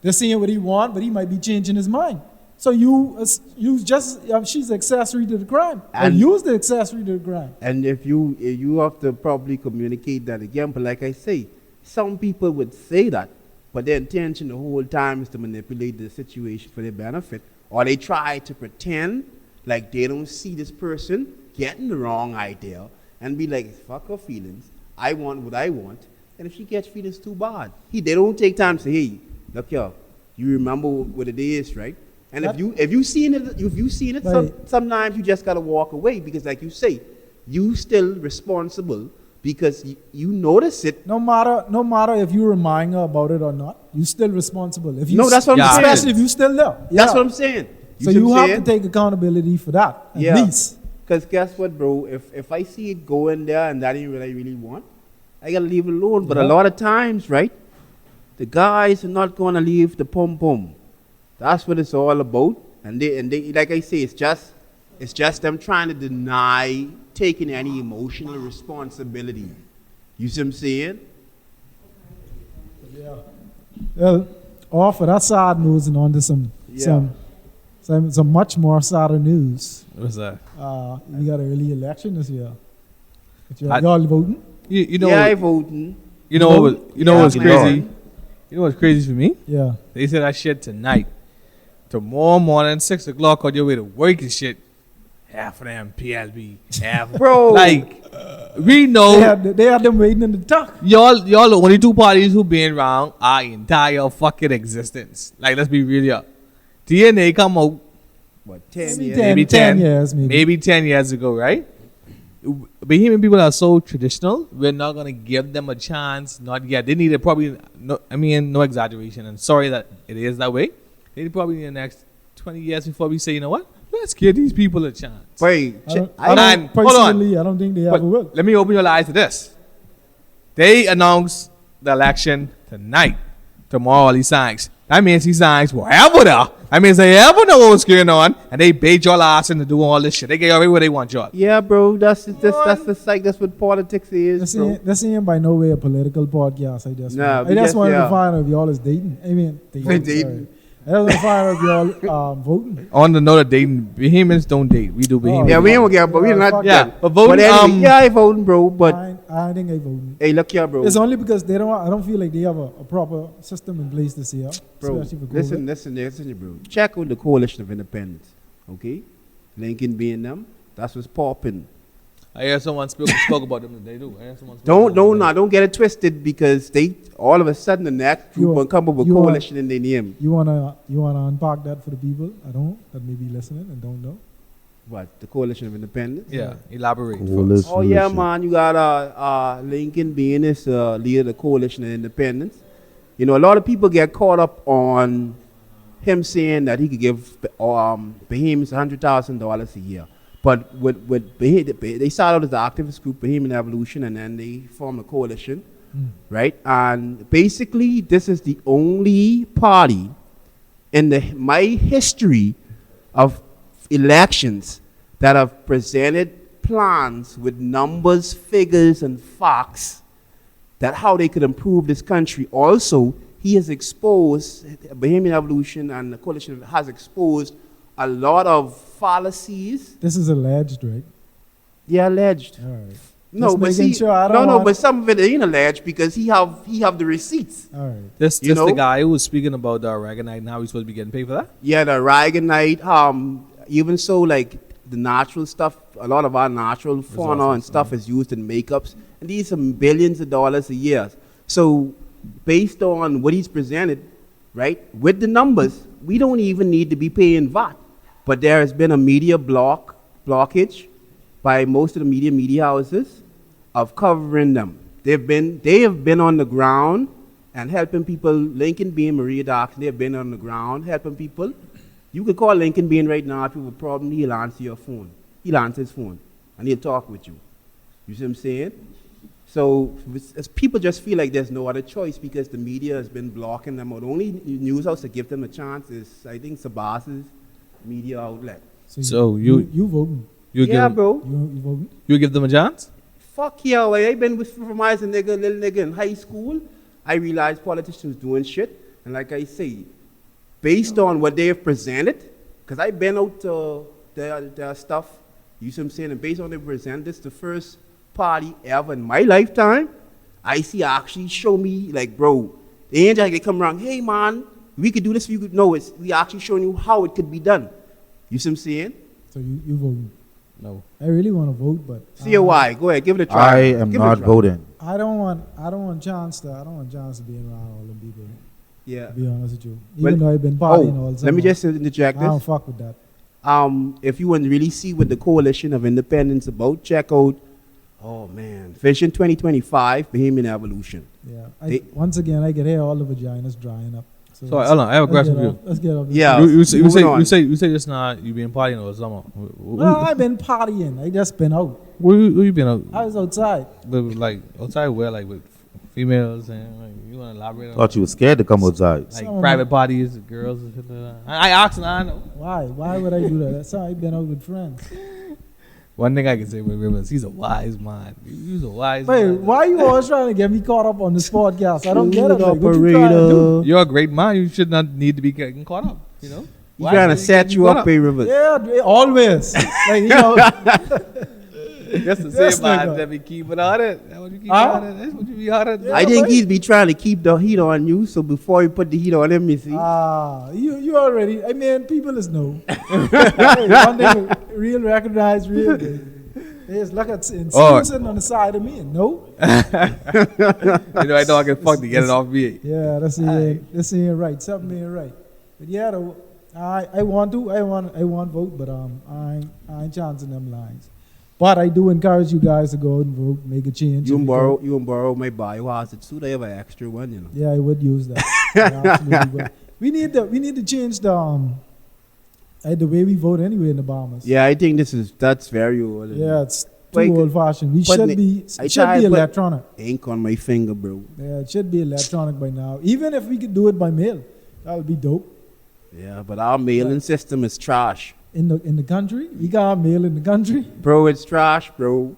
they're seeing what he want, but he might be changing his mind. So she's accessory to the crime. And use the accessory to the crime. And if you have to probably communicate that again, but like I say, some people would say that, but their intention the whole time is to manipulate the situation for their benefit, or they try to pretend like they don't see this person getting the wrong idea and be like, fuck her feelings, I want what I want, and if she gets feelings, too bad. They don't take time to say, hey, look here, you remember what it is, right? And if you seen it, Right. sometimes you just gotta walk away because, like you say, you still responsible because you notice it. No matter if you remind her about it or not, you still responsible. If you No, that's what I'm saying. Especially if you still there. That's Yeah. what I'm saying. So see you what I'm have to saying? take accountability for that, at Yeah. least. Because guess what, bro? If I see it going there and that ain't what I really want, I gotta leave it alone. But a Yeah. lot of times, right, the guys are not gonna leave the pom pom. That's what it's all about. And they like I say, it's just them trying to deny taking any emotional responsibility. You see what I'm saying? Yeah. Well, off of that sad news and on to some much more sadder news. What's that? We got a early election this year. But I- y'all voting? You know, Yeah, I voting. you know what? You know Yeah, what's you crazy? know. You know what's crazy for me? Yeah. They said that shit tonight. Tomorrow morning, 6 o'clock on your way to work and shit. Half of them PLB, half. Bro. Like, we know They had them waiting in the dock. y'all the only two parties who been around our entire fucking existence. Like, let's be real here. DNA come out What, 10 Maybe years? 10. maybe 10 years, maybe. 10 years ago, right? Bohemian people are so traditional. We're not gonna give them a chance. Not yet. They need it probably. No, I mean, no exaggeration. And sorry that it is that way. They probably need the next 20 years before we say, you know what? Let's give these people a chance. Wait, I don't, I- I And- don't, hold on. personally, I don't think they But ever will. let me open your eyes to this. They announced the election tonight. Tomorrow he signs. That means he signs wherever there. That means they ever know what's going on, and they bait y'all ass into doing all this shit. They get y'all where they want y'all. yeah, bro, that's the psych. That's what politics is, bro. This ain't by no way a political podcast. I just Nah, I we just just- wanted yeah. to find out if y'all is dating. I mean, Dating. sorry. I just want to find out if y'all voting. On the note of dating, Bohemians don't date. We do Bohemians. Yeah, we ain't gonna get, but we're not. fuck Yeah, that. but voting. But anyway, yeah, I voting, bro. But I think I voting. hey, look here, bro. It's only because they don't. I don't feel like they have a proper system in place this year. Bro, especially for COVID. listen, bro. Check out the Coalition of Independence, okay? Lincoln being them. That's what's popping. I hear someone spoke about them today, too. I hear someone spoke about them. Don't get it twisted because they all of a sudden the next group You- will come up with you are- coalition in their name. You wanna unpack that for the people at home that may be listening and don't know. What, the Coalition of Independence? Yeah, elaborate. for us. Coalition. Oh yeah, man. You got Lincoln being this leader of the Coalition of Independence. You know, a lot of people get caught up on him saying that he could give Bohemians $100,000 a year. But with they started out as the activist group Bohemian Evolution, and then they formed a coalition, right? And basically, this is the only party in my history of elections that have presented plans with numbers, figures, and facts that how they could improve this country. Also, he has exposed, Bohemian Evolution and the coalition has exposed a lot of fallacies. This is alleged, right? They're alleged. All right. No, Just but making see, sure I don't no, want- but some of it ain't alleged because he have the receipts. All right. This You the know? guy who was speaking about the Aragonite and how he's supposed to be getting paid for that? Yeah, the Aragonite, even so, like the natural stuff, a lot of our natural fauna and stuff is used in makeups, and these are billions of dollars a year. So, based on what he's presented, right, with the numbers, we don't even need to be paying VAT. But there has been a media blockage by most of the media houses of covering them. They have been on the ground and helping people. Lincoln Bean, Maria Dark, they have been on the ground helping people. You could call Lincoln Bean right now if you have a problem. He'll answer your phone. He'll answer his phone and he'll talk with you. You see what I'm saying? So as people just feel like there's no other choice because the media has been blocking them out. The only news house to give them a chance is, I think, Sabas's media outlet. So you you voting? Yeah, give, bro. You voting? You give them a chance? Fuck yeah, way. I been from as a little nigga in high school. I realized politicians doing shit. And like I say, based on what they have presented, because I've been out to their stuff, you see what I'm saying? And based on what they present, this is the first party ever in my lifetime I see actually show me, like, bro, they ain't just like come around, hey man, we could do this, you could know it. We actually showing you how it could be done. You see what I'm saying? So you voting? No. I really want to vote, but See why? Go ahead, give it a try. I am Give it a not try. voting. I don't want chance to be around all the people. Yeah. To be honest with you, Well, even though I've been partying all summer, let me just interject I don't this. fuck with that. If you want to really see what the Coalition of Independence about, check out, oh man, Vision 2025, Bohemian Evolution. Yeah. They- Once again, I can hear all the vaginas drying up. So So hold on, I have a question for you. Let's get off. Yeah. You say moving on. you say just now you been partying over summer. No, I've been partying. I just been out. Where you been out? I was outside. With, like outside where like with females and like, you want to elaborate on Thought you were scared to come outside. like Some of private parties, girls and shit like that. I asked and I know. Why? Why would I do that? That's how I've been out with friends. One thing I can say with Rivers, he's a wise man. He's a wise Wait, man. why you always trying to get me caught up on this podcast? I don't get it. Like, what you trying to do? You're a great man. You should not need to be getting caught up. You know. He's trying to set you up, Rivers. Yeah, always. Like, you know. That's the Yes, same man nigga. that be keeping on it. That's what you keep Huh? on it. That's what you be on it. Yeah. I think right. he'd be trying to keep the heat on you, so before you put the heat on him, you see. You already. I mean, people is know. Hey, one thing, real recognize real. They just look at and see Oh. you sitting on the side of me and no. You know, I know I can fuck to get it off me. Yeah, that's ain't right. Something ain't right. But yeah, though, I want vote, but I ain't chancing them lines. But I do encourage you guys to go out and vote, make a change. You If can can. borrow my biohazard suit. I have an extra one, you know. Yeah, I would use that. Yeah, absolutely. But we need to change the way we vote anyway in the Bahamas. Yeah, I think that's very old. Yeah, it's Like, too old fashioned. We but should ne- be I it should tried, be but- electronic. Ink on my finger, bro. Yeah, it should be electronic by now. Even if we could do it by mail, that would be dope. Yeah, but our mailing system is trash. In the country, we got mail in the country. Bro, it's trash, bro.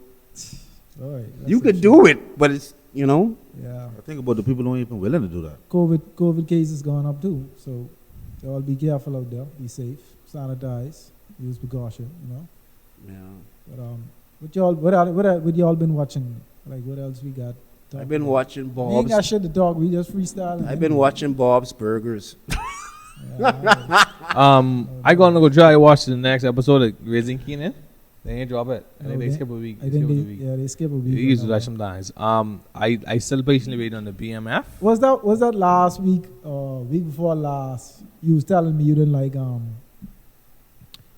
All right, You could do it, but it's, you know. Yeah, I think about the people who ain't even willing to do that. COVID cases gone up too. So y'all be careful out there. Be safe. Sanitize. Use precaution. You know. Yeah. But what y'all been watching? Like what else we got? I've been watching We ain't got Bob's. shit to talk. We just freestyling. I've been watching Bob's Burgers. Yeah, all right. I gonna go try to watch the next episode of Raising Keenan. They ain't drop it. I think they Okay. skip a week. I think they skip a week. They used to on that that. sometimes. I still patiently wait on the BMF. Was that last week? Week before last? You was telling me you didn't like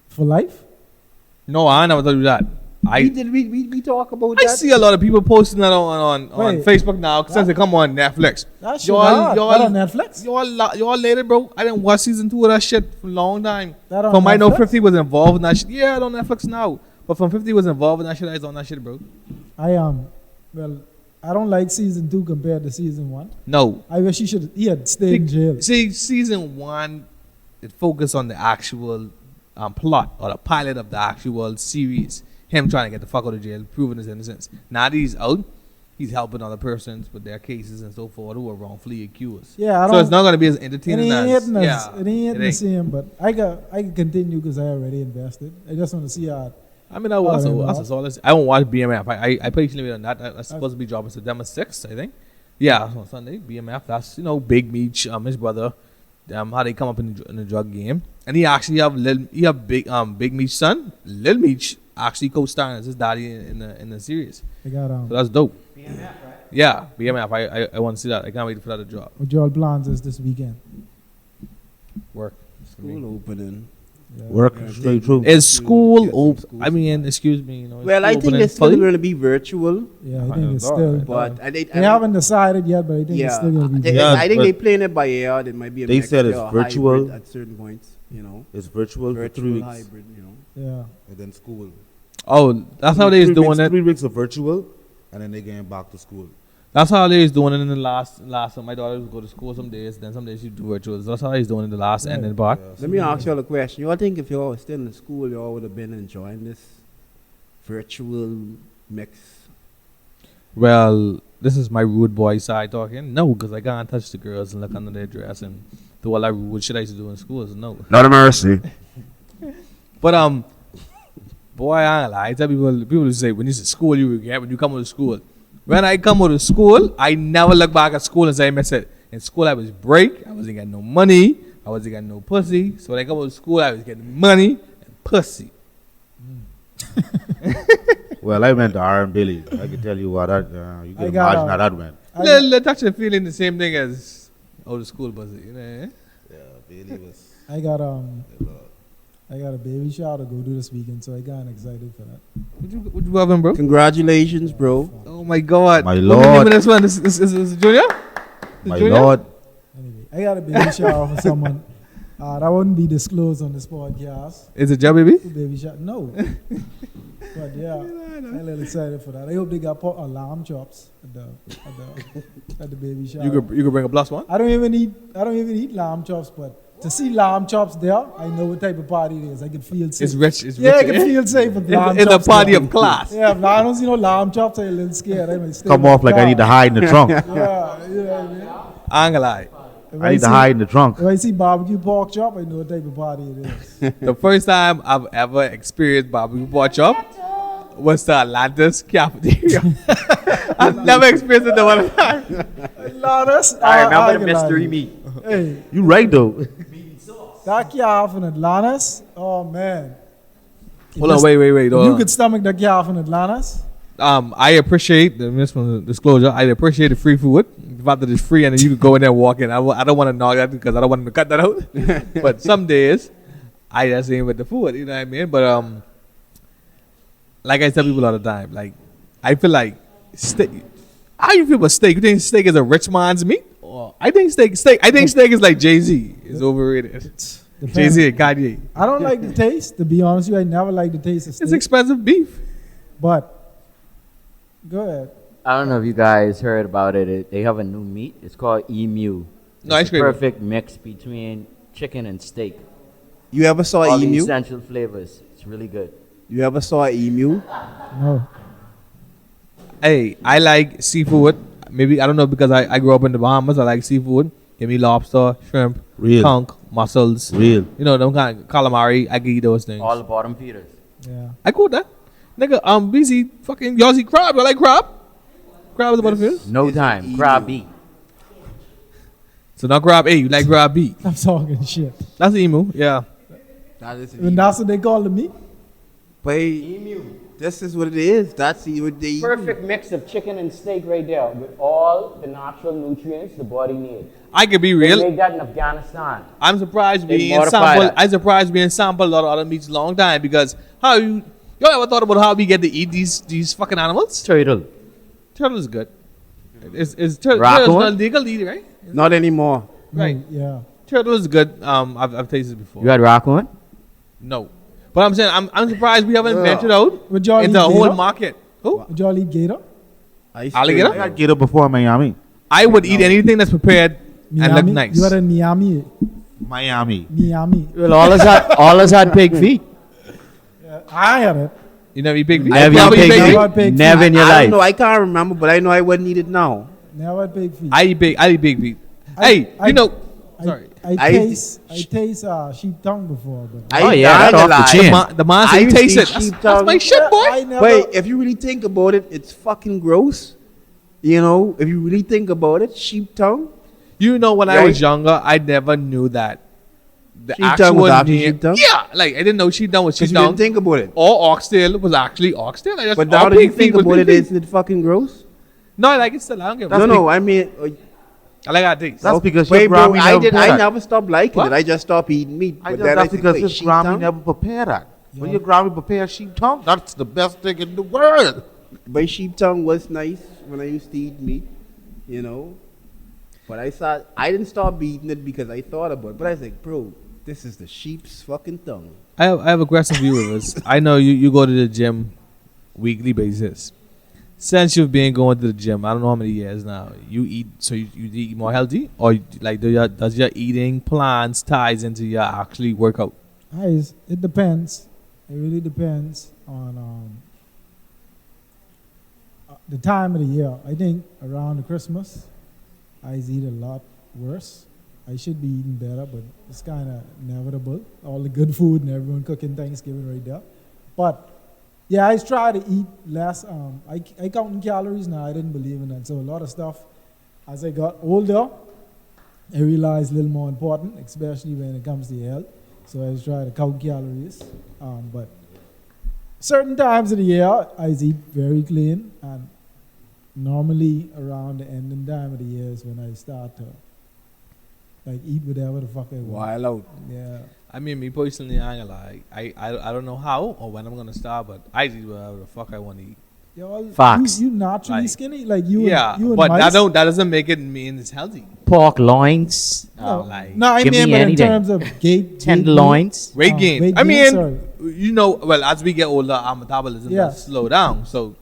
For Life. No, I never told you that. we talk about I that? see a lot of people posting that on Wait. Facebook now since they come on Netflix. That shit Y'all- hard. y'all- That on Netflix. Y'all later, bro. I didn't watch season 2 of that shit for a long time. That on From I know Netflix? 50 was involved in that shit. Yeah, it's on Netflix now. But from 50 was involved in that shit, I was on that shit, bro. I I don't like season 2 compared to season 1. No. I wish he had stayed in jail. See, season 1, it focused on the actual plot or the pilot of the actual series. Him trying to get the fuck out of jail, proving his innocence. Now that he's out, he's helping other persons with their cases and so forth who are wrongfully accused. Yeah, I So don't. it's not going to be as It entertaining ain't as. hitting us. Yeah, It ain't hitting the ain't. same. But I can continue because I already invested. I just want to see how. I mean, that's Oh, all. I won't watch BMF. I patiently wait on that. That's supposed to be dropping September 6th, I think. Yeah, on Sunday. BMF. That's Big Meech, his brother. How they come up in the drug game, and he actually have Big Meech's son, Lil Meech, actually co-starring as his daddy in the series. I got So that's dope. Yeah, BMF. I want to see that. I can't wait for that to drop. what y'all plans is this weekend. Work. School opening. Yeah. Work Yeah, straight they- through. Is school Get some open? school I mean, excuse me. is Well, I school think opening it's still fully? going to be virtual, Yeah, I I think know it's that, still. right? but I think They haven't decided yet, but I think it's still gonna be. Yeah, I think but they playing it by ear. It might be a they mixture said it's or virtual. hybrid at certain points. It's virtual for 3 Virtual weeks, hybrid. Yeah. and then school. Oh, that's how they is doing it. 3 weeks of virtual, and then they getting back to school. That's how they is doing it in the last. My daughter would go to school some days, then some days she do virtuals. That's how he's doing it in the last Right. ending part. Yeah, Let me ask y'all a question. Y'all think if y'all was still in school, y'all would have been enjoying this virtual mix? Well, this is my rude boy side talking. No, because I can't touch the girls and look under their dress and do all that rude shit I used to do in school. So no. Not a mercy. But boy, I ain't lie. I tell people say when you say school, you regret when you come out of school. When I come out of school, I never look back at school and say I miss it. In school, I was break. I wasn't getting no money. I wasn't getting no pussy. So when I come out of school, I was getting money and pussy. Well, I went to R and Billy. I can tell you what that. You I can got, imagine how that went. Little touch and feeling the same thing as out of school pussy. You know? Eh? Yeah, Billy was. I got a baby shower to go do this weekend, so I got excited for that. Would you have him, bro? Congratulations, bro. Oh my God! My What lord. the name of this one? This is Junior. My Junior? lord. Anyway, I got a baby shower for someone. That wouldn't be disclosed on this podcast. Is it your baby? Baby shower, no. But yeah, I'm a little excited for that. I hope they got lamb chops at the baby shower. You could bring a plus one. I don't even eat lamb chops, but to see lamb chops there, I know what type of party it is. I can feel safe. It's rich. It's Yeah, I rich. can feel safe with lamb It's a chops. party there. of class. Yeah, if I don't see no lamb chops, I'm a little scared. I might stay Come in off the like I car. need to hide in the trunk. Yeah, you know what I mean? I ain't gonna lie. If I need to see- hide in the trunk. If I see barbecue pork chop, I know what type of party it is. The first time I've ever experienced barbecue pork chop was the Atlantis cafeteria. I've never experienced it the one time. Atlantis, I remember the can lie mystery to you. meat. Hey, You right though. that calf in Atlantis, oh man. Hold on, wait. If you could stomach that calf in Atlantis, I appreciate this one disclosure. I appreciate the free food. The fact that it's free and then you could go in there and walk in. I don't want to knock that because I don't want to cut that out. But some days I just ain't with the food. You know what I mean? But like I tell people all the time, like I feel like steak. How you feel about steak? You think steak is a rich man's meat? Or I think steak. I think steak is like Jay-Z. It's overrated. depends. Jay-Z and Kanye. I don't like the taste. To be honest with you, I never like the taste of steak. It's expensive beef. But go ahead. I don't know if you guys heard about it. They have a new meat. It's called emu. No, It's ice a cream. perfect mix between chicken and steak. You ever saw All an the emu? essential flavors. It's really good. You ever saw an emu? No. Hey, I like seafood. Maybe I don't know because I grew up in the Bahamas. I like seafood. Give me lobster, shrimp, Real. conch, mussels. Real. You know, them kind of calamari. I can eat those things. All the bottom feeders. Yeah. I cool with that. Nigga, busy fucking y'all see crab. I like crab. Crab is about the fish. No It's time. emu. Crab meat. So not crab A, you like crab B. I'm talking shit. That's the emu, yeah. That is an And emu. that's what they call the meat? But this is what it is. That's what they Perfect mix of chicken and steak right there with all the natural nutrients the body needs. I could be They real. make that in Afghanistan. I'm surprised They we ain't modify sampled. that. I'm surprised we ain't sampled a lot of other meats a long time because how you y'all ever thought about how we get to eat these fucking animals? Turtle. Turtle is good. It's Raccoon? turtle is not legal to eat, right? not anymore. Right. No, yeah. Turtle is good. I've tasted it before. You had raccoon? No. But I'm saying I'm surprised we haven't ventured out Would y'all eat into a whole gator? market. Who? Would y'all eat gator? Alligator? I got gator before in Miami. I would eat anything that's prepared and look Miami? nice. You are in Miami. Miami. Miami. Well, all us had pig feet. I had it. You never eat big feet? Never Never eat eat pig big Never feet? had pig Never feet. in your I don't know. life. I can't remember, but I know I wouldn't eat it now. Never had pig feet. I eat big feet. I- Hey, I- you know. I- Sorry. I taste sheep tongue before, but Oh, yeah, I that's off the lie. chin. The man I said you used to taste eat it. That's, sheep that's tongue. my shit, boy. I never. Wait, if you really think about it, it's fucking gross. You know, if you really think about it, sheep tongue. You know, when I Right. was younger, I never knew that the Sheep tongue actual was actually name. sheep tongue? Yeah, like I didn't know sheep tongue was sheep Because you didn't tongue. think about it. Or oxtail was actually oxtail. I just But all now that you pig feet think was about pig it, feet. isn't it fucking gross? No, I like it still. I don't give a No, fuck. no, I mean, I like that taste. That's because wait, your bro, Grammy I never did. prepared I that. never stopped liking What? it. I just stopped eating meat. I But just, then I that's think, because wait, his sheep Grammy tongue? never prepared that. When your Grammy prepared sheep tongue, that's the best thing in the world. But sheep tongue was nice when I used to eat meat, you know. But I didn't stop eating it because I thought about it. But I was like, bro, this is the sheep's fucking tongue. I have a question for you, Rivers. I know you go to the gym weekly basis. Since you've been going to the gym, I don't know how many years now. You eat you eat more healthy, or like does your eating plans ties into your actually workout? It depends. It really depends on the time of the year. I think around the Christmas, I eat a lot worse. I should be eating better, but it's kind of inevitable. All the good food and everyone cooking Thanksgiving right there. But yeah, I try to eat less. I count calories now. I didn't believe in that. So a lot of stuff, as I got older, I realized a little more important, especially when it comes to your health. So I try to count calories. But certain times of the year, I eat very clean. And normally around the ending time of the year is when I start to like eat whatever the fuck I want. Wild out. Yeah. I mean, me personally, I ain't gonna lie. I don't know how or when I'm gonna start, but I eat whatever the fuck I want to eat. Y'all, Facts. You naturally Like, skinny? Like you Yeah, and, you and but mice? that doesn't make it mean it's healthy. Pork loins. No, like, no, I give mean, me but in anything. terms of gait, Tenderloins. Weight gain. weight I gain, mean, sorry. you know, well, as we get older, our metabolism Yeah. does slow down. So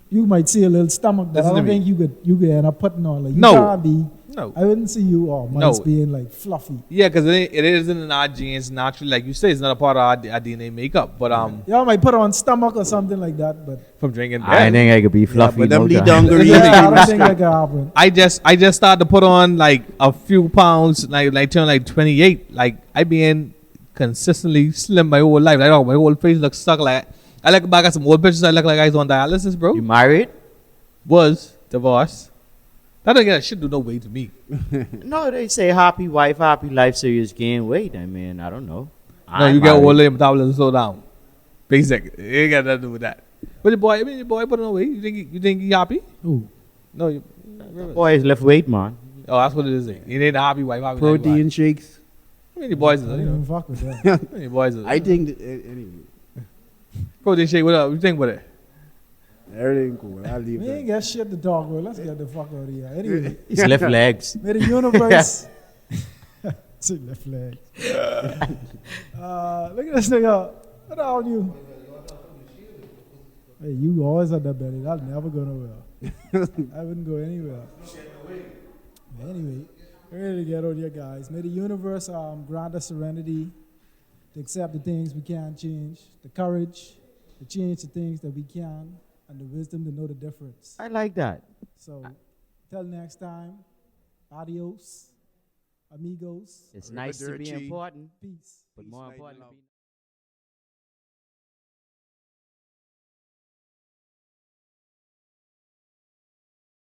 You might see a little stomach, but I Listen to don't me. think you could end up putting on. Like you No. can't be No. I wouldn't see you or mice No. being like fluffy. Yeah, because it isn't in our genes naturally. Like you say, it's not a part of our DNA makeup. But Y'all might put on stomach or something like that, but from drinking I beer, think I could be fluffy. but them no lead doubt. dungarees. yeah, I don't think that can happen. I just started to put on like a few pounds, like turn like 28. Like I been consistently slim my whole life. Like my whole face looks stuck. Like I look back at some old pictures. I look like I was on dialysis, bro. You married? Was divorced. That don't get shit do no weight to me. No, they say happy wife, happy life, so you just gain weight. I mean, I don't know. No, you get older, your metabolism slow down. Basic. It ain't got nothing to do with that. But your boy put on weight. You think he happy? Ooh. No, you. Boys left weight, man. Oh, that's what it is. He ain't a happy wife. Happy Protein life. shakes. How many boys is I it? don't You even know? fuck with that. How many boys is it? I think anyway, Protein shake. What up? You think with it? everything cool. I'll leave We ain't that. get shit to talk about. Let's get the fuck out of here. Anyway, His left legs. may the universe. Say left leg. Look at this nigga. What are you? Hey, you always had that belly. That'll never go nowhere. I wouldn't go anywhere. Anyway, we're ready to get out here, guys. May the universe grant us serenity to accept the things we can't change, the courage to change the things that we can, and the wisdom to know the difference. I like that. So, till next time, adios, amigos, It's nice to be Arrivederci. important, peace. but more Peace, light, and importantly. love.